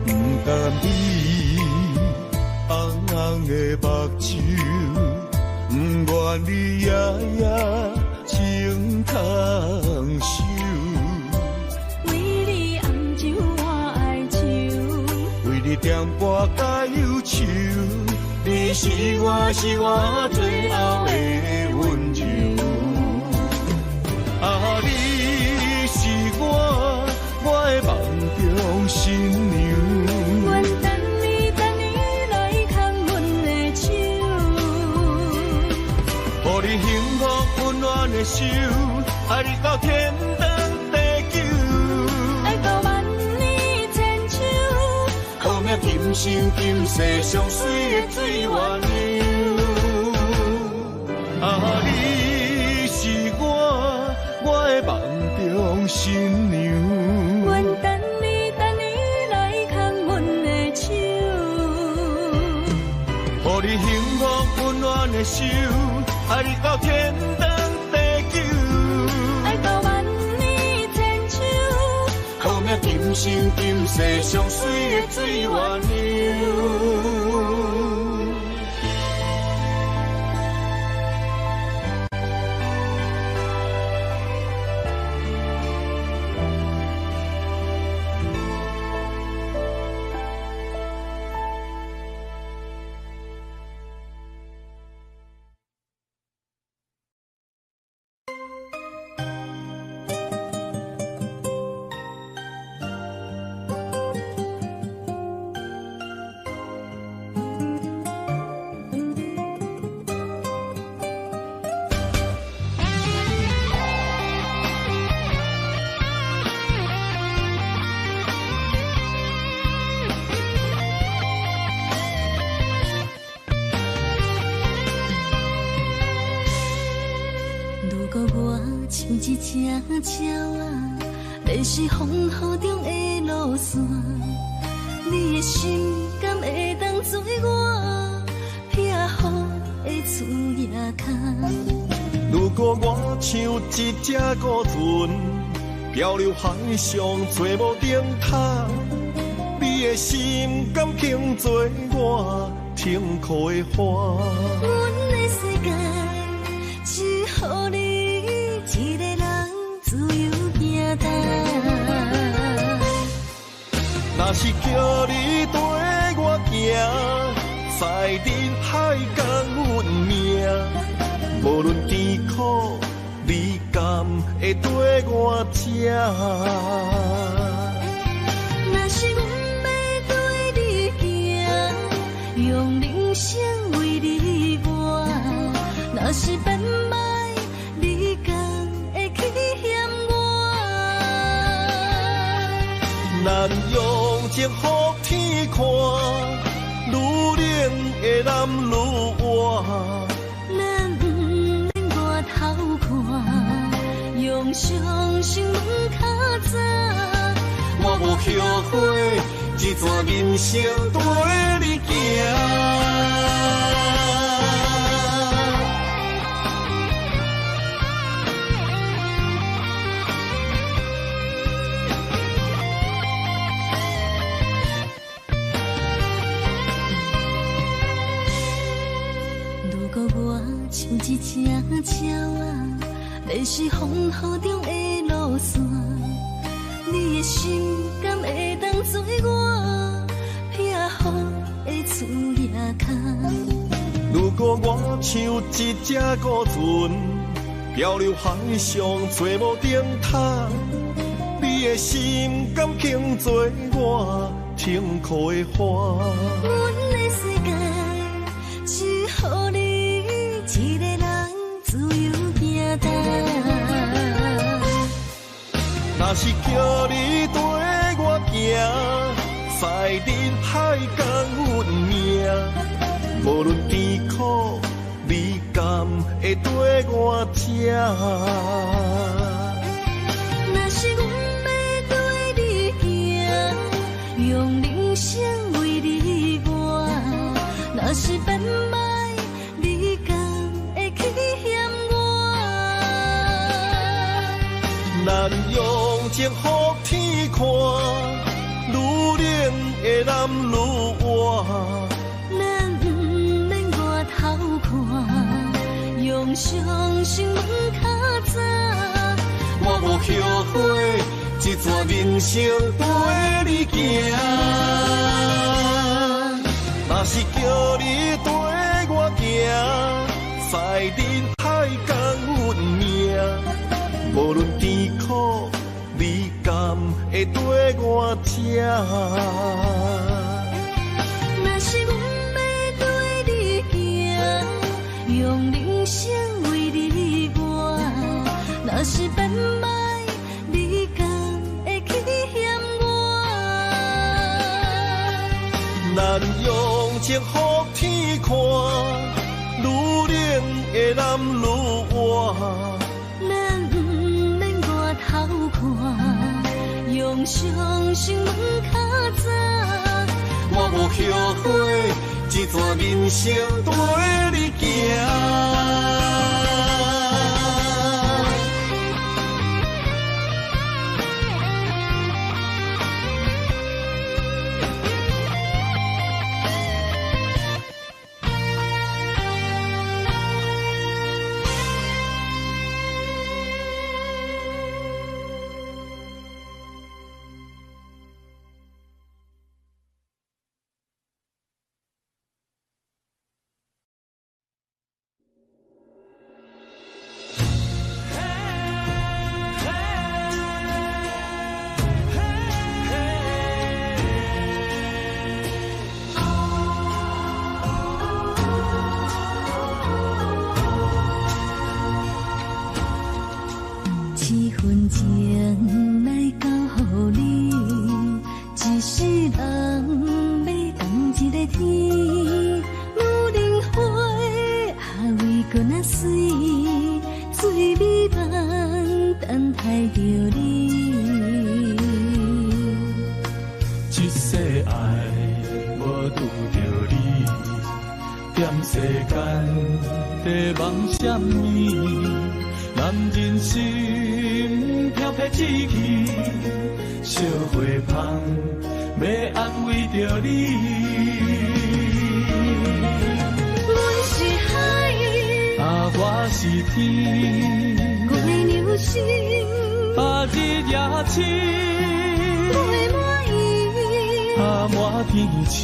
不甘你红红的目睭，不愿你夜夜情通守。为你红酒换哀愁，为你点歌甲忧愁，你是我最后的温柔。啊，你是我的梦中新娘。阮等你来牵阮的手，予你幸福温暖的手，爱你到天长地久，爱到万年千秋，好命今生今世上水的水源流。啊，你是我的梦中新娘。阮等你来牵阮的手，予你幸福温暖的手，爱你到天长地久，爱到万年千秋，好命今生今世上水的水源流。鸟啊，你是风雨中的路线，你的心敢会当做我避雨的厝夜空？如果我像一只孤船，漂流海上做无顶塔，你的心敢肯做我停靠的花？阮的世界只予你一个人自由行动。若是叫你跟我行，在人海共运命，无论甜苦，你甘会跟我吃？若是阮要对你行，用人生为你活，若是变歹，你敢会去嫌我？咱用情予天看，愈冷的男愈活。咱不免外头看，用双手门脚走。我无后悔，这段人生跟你行。如果我像一只鸟啊，你是风雨中的路线，你的心敢会当做我避雨的厝夜空？如果我像一只孤船，漂流海上做无顶塔，你的心敢肯做我停靠的花？阮的世界只予你一个人自由行动。若是叫你跟我行，在人海共运命，无论甜苦，你甘会跟我吃？若是阮要对你行，用人生为你活，若是变歹，你敢会去嫌我？咱用情予天看，愈冷的男愈活。咱不免外头看，用双手门脚走。我无后悔，这段人生跟你行。若是叫你跟我行，在人海共运命，无论甜苦，你甘会跟我吃？若是阮要对你行，用人生为你活，若是变歹，你敢会去嫌我？咱用情予天看，愈冷的男愈活。咱不免外头看，用双手门脚走。我无后悔，这段人生跟你行。在梦什么？男人心飘撇志气，烧花香要安慰着你。阮是海，我是天，我的流星，日夜深，陪满意，满天星。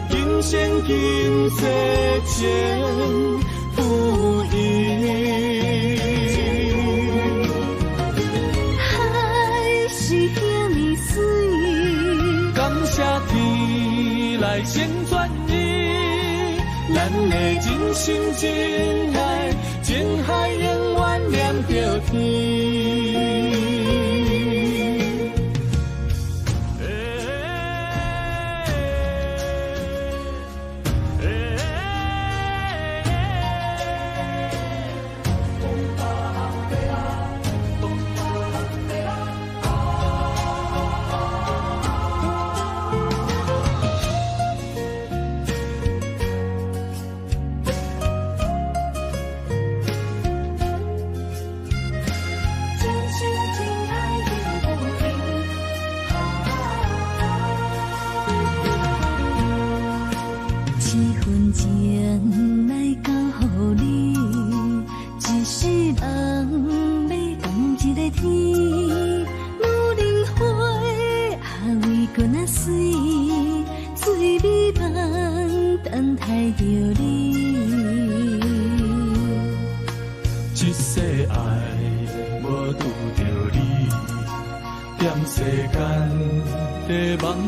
今生今世前不移。海是遐尼水，感谢天来成全你，咱的真心真爱，情海永远念着天。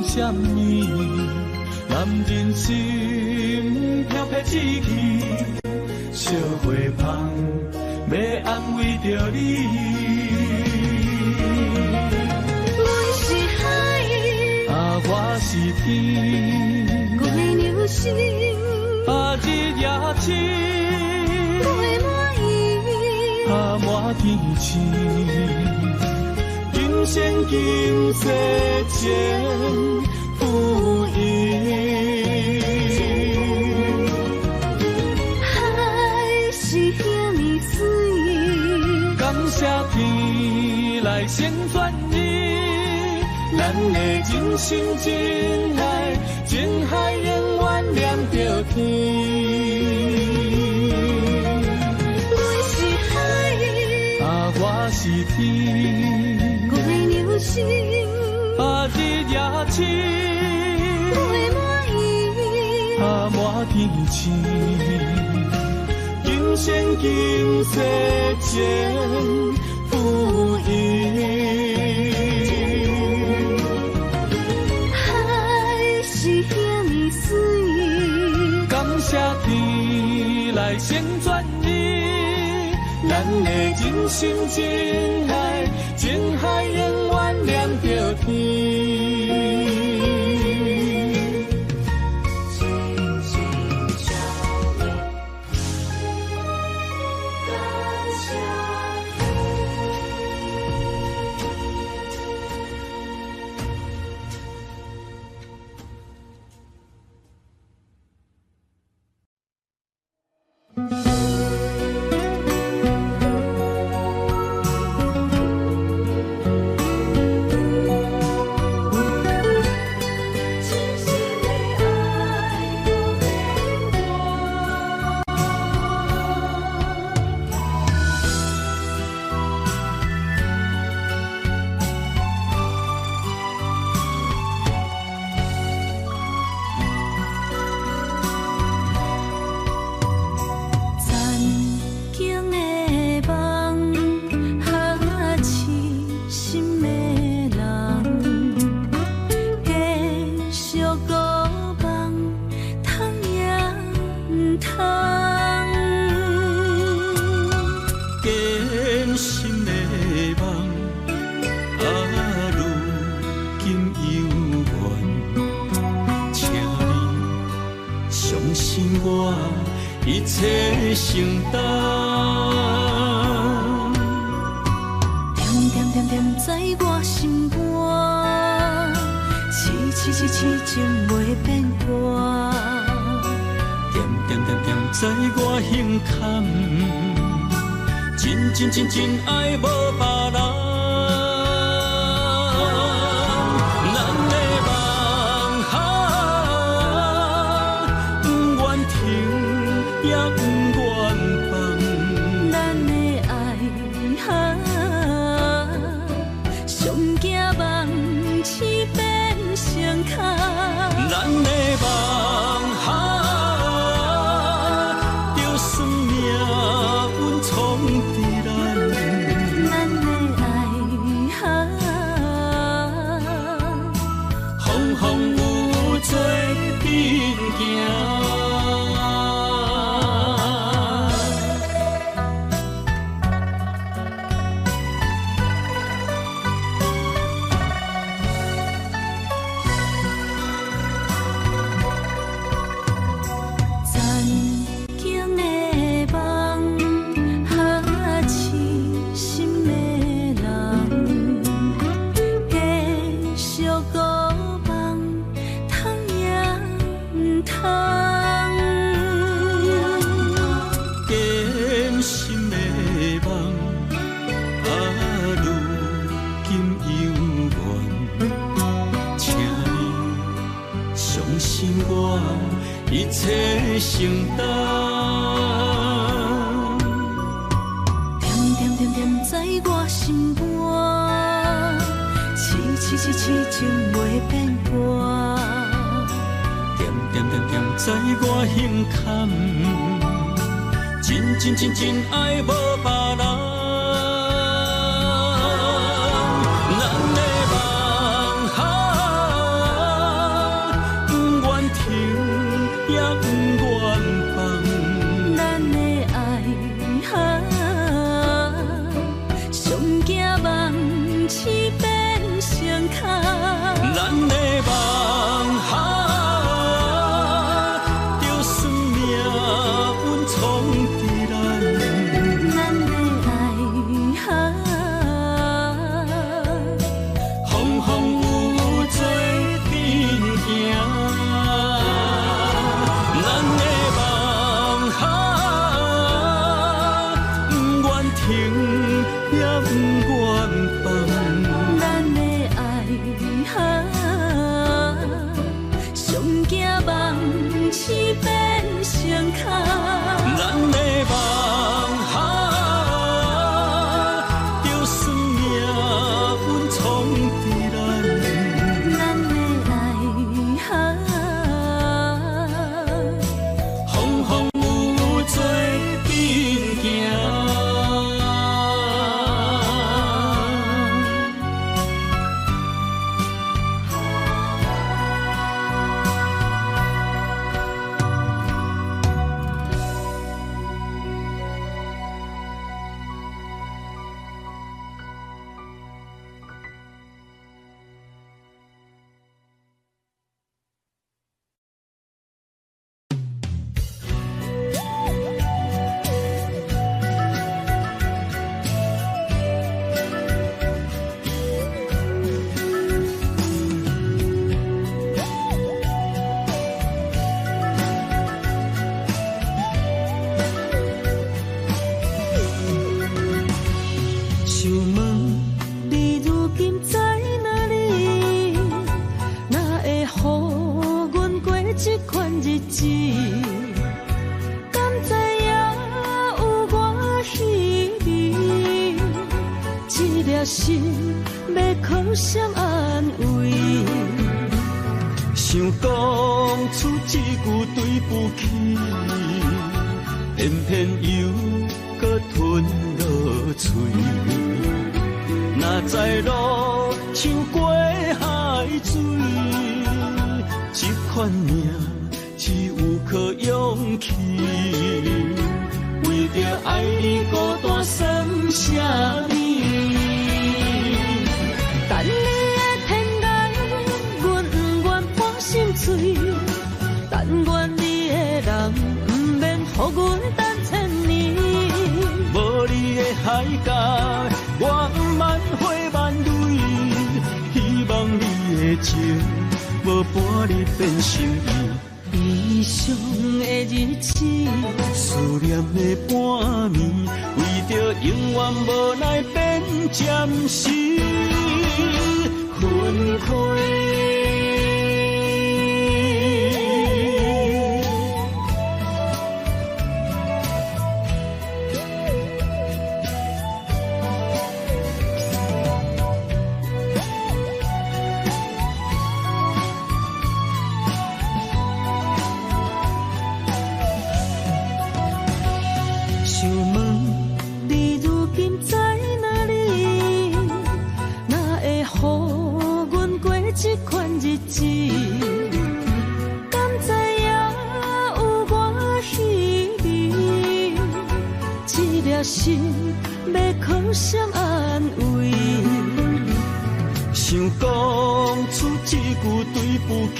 什么？男人心飘撇志气，烧花香要安慰着你。阮是海，我是天，我的流星，日夜深，陪满意，满天星。今生今世前不移。海是遐尼水，感谢天来成全你，咱的真心真爱，情海永远念着天。阮是海，我是天，我的流星，日夜深，陪满意，满天星。今生今世前不移。海是遐尼水，感谢天来成全你，咱的真心真爱，情海永远念着天。一切承担，点点点点在我心肝，痴痴痴痴情袂变卦，在我胸坎，真爱无别人。咱的梦不愿停，也不愿放。咱的爱上惊梦痴变成空。咱的梦一切承担，点在我心肝，痴情袂变卦。点在我胸坎，真爱无别人。心要靠谁安慰？想讲出一句对不起，偏偏又搁吞落嘴。若知路像过海水，这款命只有靠勇气。为着爱你孤单算啥物？等你的天涯，阮不愿破心碎。但愿你的人不免予阮等千年。无你的海角，我不万花万蕊。希望你的情无半日变成伊。悲伤的日子，思念的半暝，为着永远无奈变暂时分开。想问你如今在哪里？哪会予阮过这款日子？敢知影有我稀微？这粒心要靠谁安慰？想讲出一句对不起，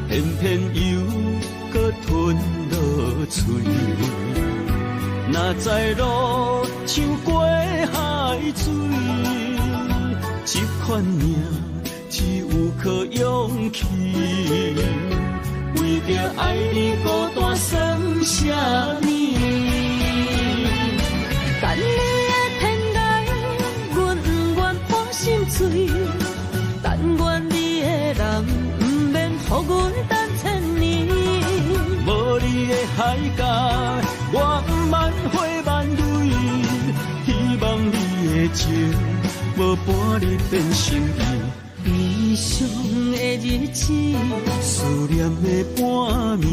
偏偏又搁吞落嘴。若知路像过海水，这款命只有靠勇气。为着爱你孤单算什么？等你的天涯，阮不愿破心碎。但愿你的人，不免予阮等千年。无你的海角，我万回万泪。希望你的情，无伴你变心意。悲伤的日子，思念的半暝，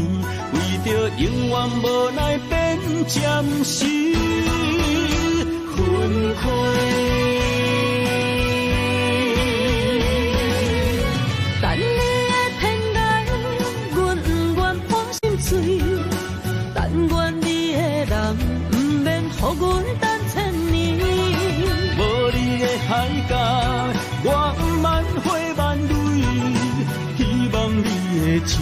为着永远无奈变暂时分开。等你的天涯，阮不愿破心碎。但愿你的人，不免予阮等千年。无你的海角，我万回万泪。希望你的情，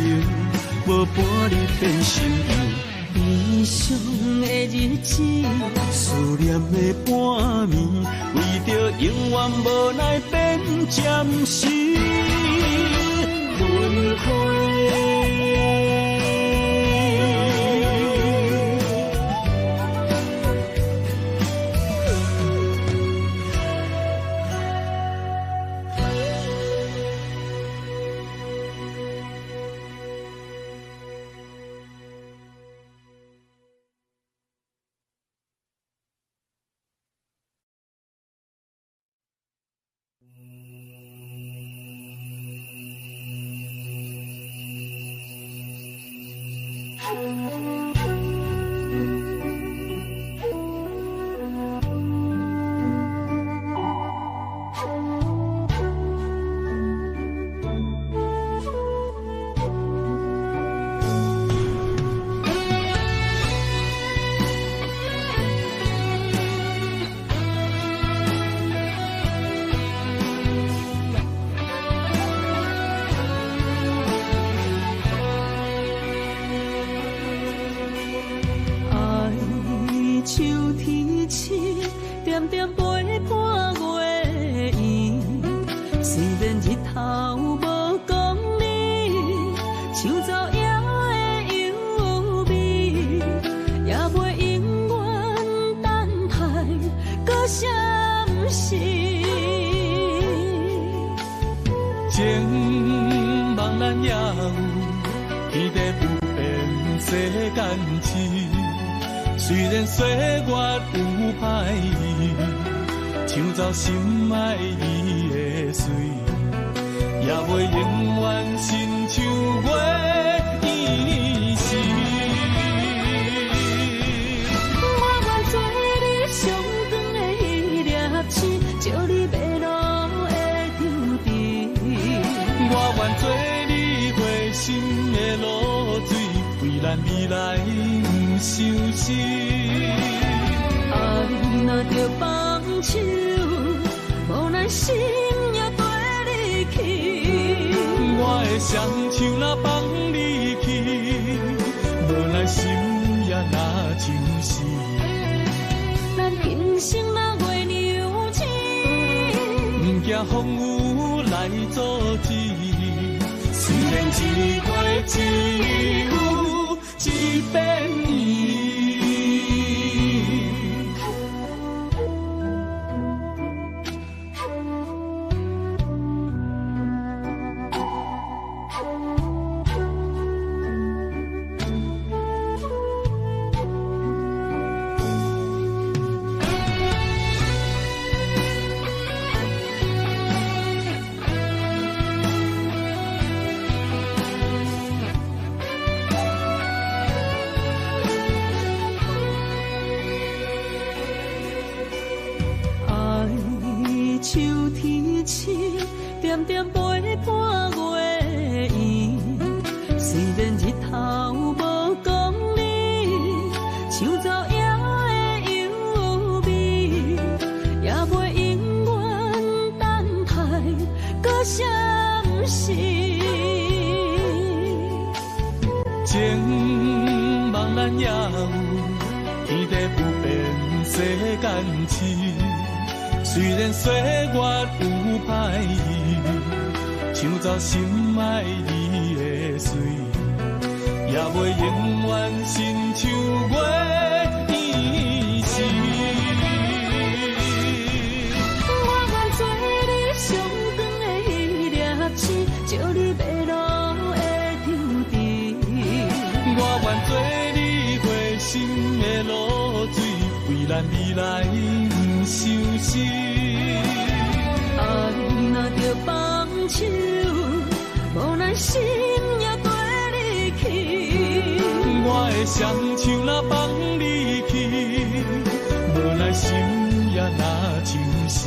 无伴你变心意。悲伤的日子，思念的半暝，为着永远无奈变暂时分开。点点陪伴月圆，虽然日头无讲你，像走夜的幽味，也袂永远等待搁什么事。情茫然也有，天地不变世间事。虽然岁月有歹意，抢走心爱伊的水，也袂永远亲像月伊时。我愿做你上长的迄粒星，照你迷路的tro阵。我愿做你回心的露水，为咱未来不伤心。爱若着放手，无奈心也跟你去。我的双手若放你去，无奈心也若真实。咱今生若月娘亲，不惊风雨来阻止。虽然然一过只有一遍伊。点点陪伴月圆，虽然日头无讲理，像走夜的幽味，也袂永远等待搁相思。情茫然也有天地不变世间事。虽然岁月有歹意，抢走心爱你的水，也袂永远亲像月圆时。我愿做你上长的迄粒星，照你迷路的场地。我愿做你回心的露水，为咱未来不相思。爱若着放手，无奈心也跟你去。我的双手若放你去，无奈心也若像是。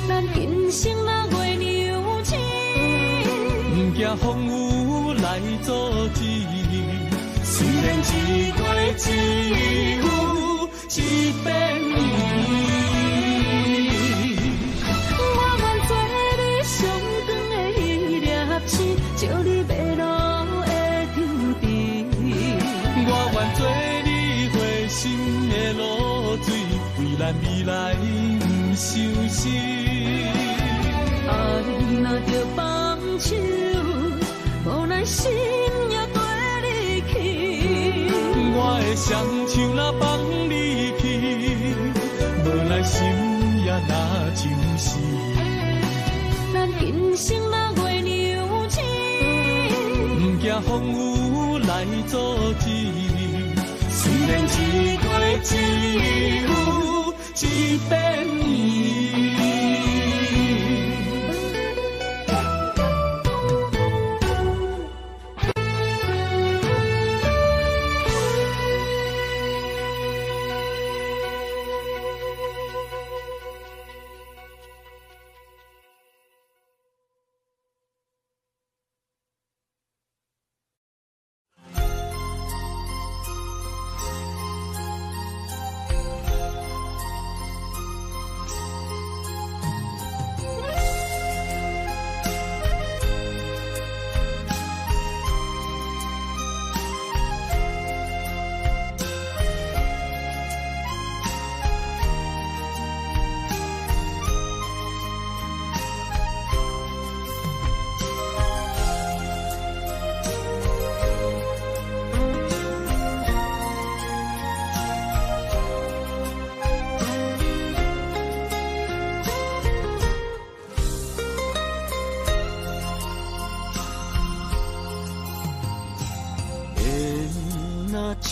咱今生若月娘亲，不惊风雨来阻止。虽然一过只有一遍伊。照你迷路的场地，我愿做你回心的露水，为咱未来不相思。爱若着放手，无奈心也跟你去。我的双手若放你去，无奈心也若像是。咱今生若月娘亲，不惊风雨来阻止。虽然一过只有一遍伊。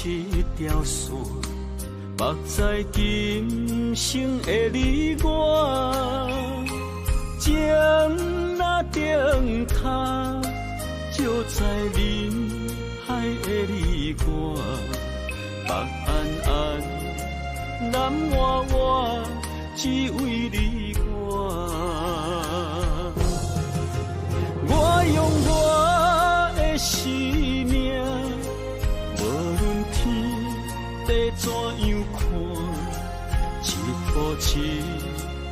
一条线，目在今生的你我，情若灯塔，照在人海的你我，北安安，南弯弯，只为你我。我用我的生命。怎样看？一步一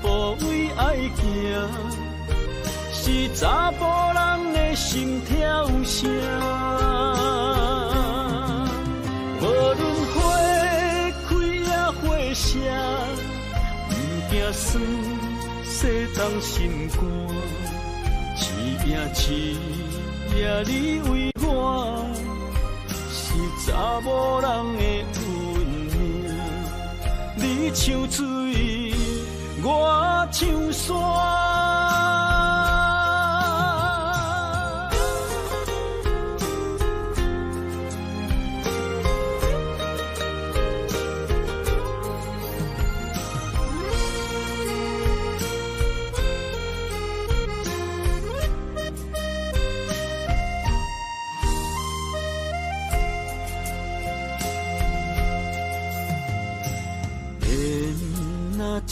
步为爱行，是查甫人的心跳声。无论花开也花谢，不惊酸，洗脏心肝，试拼试也你为我是查某人的运命。你像水，我像山。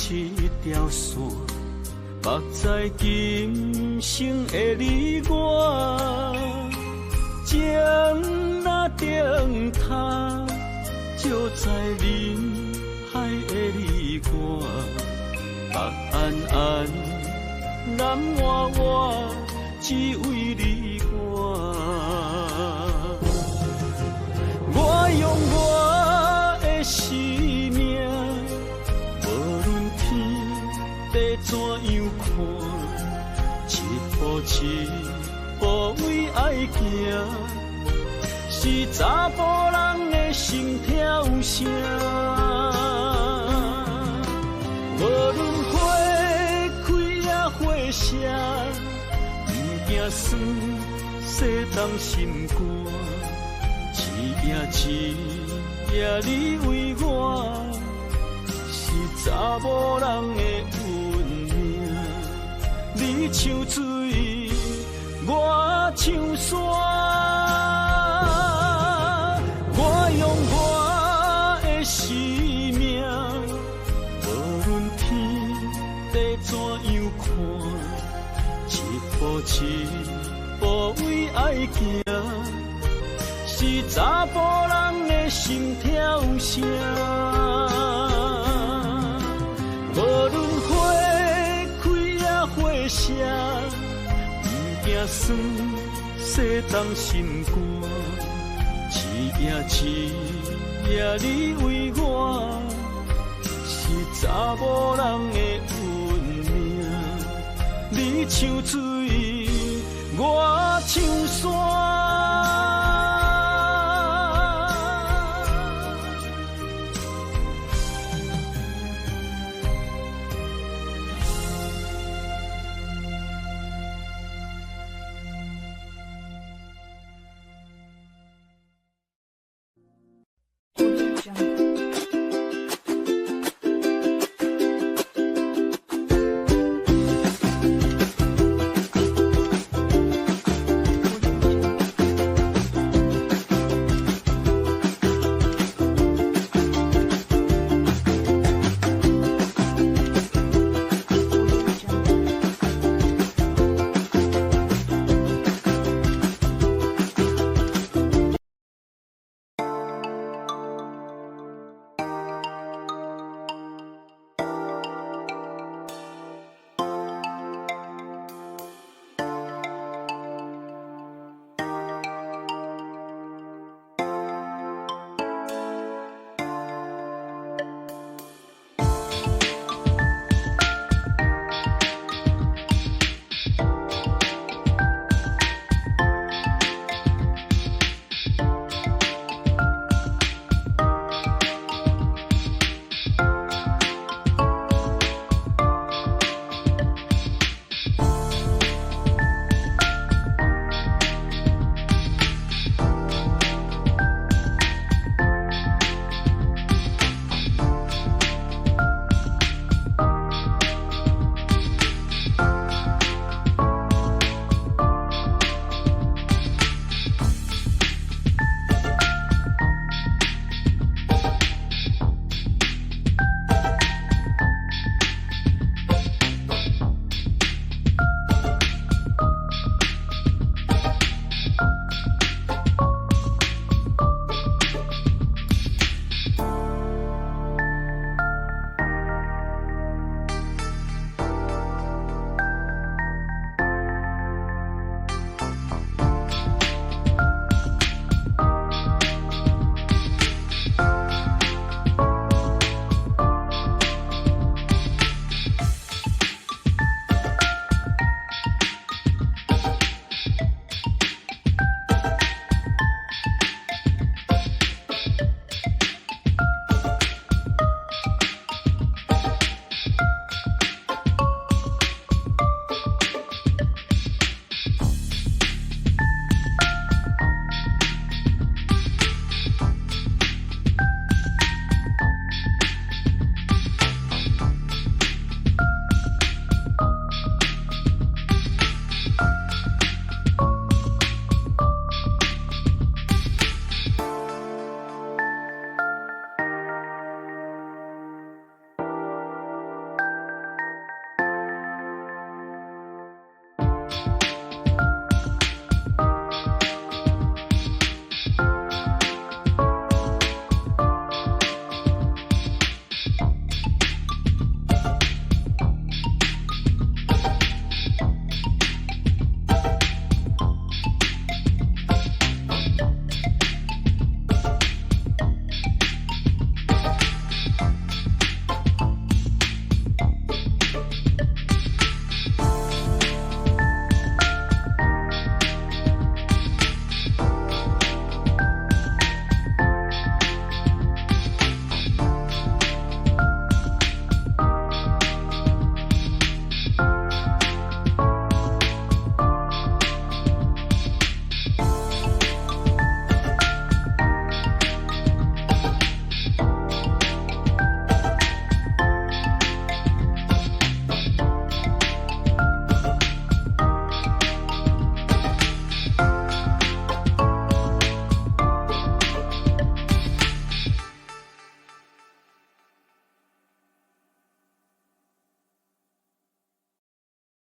一条线，绑在今生的你我，情若灯塔，照在人海的你我，北暗暗，南弯弯，只为你我。我用我的生命。怎样看？一步一步为爱行，是查甫人的心跳声。无论花开也花谢，不惊酸洗动心肝。一夜你为我，是查某人的你像水，我像山。我用我的生命，无论天地怎样看，一步一步为爱行，是查甫人的心跳声。无论花花谢，不惊酸，洗动心肝。一夜你为我，是查某人的运命。你像水，我像山。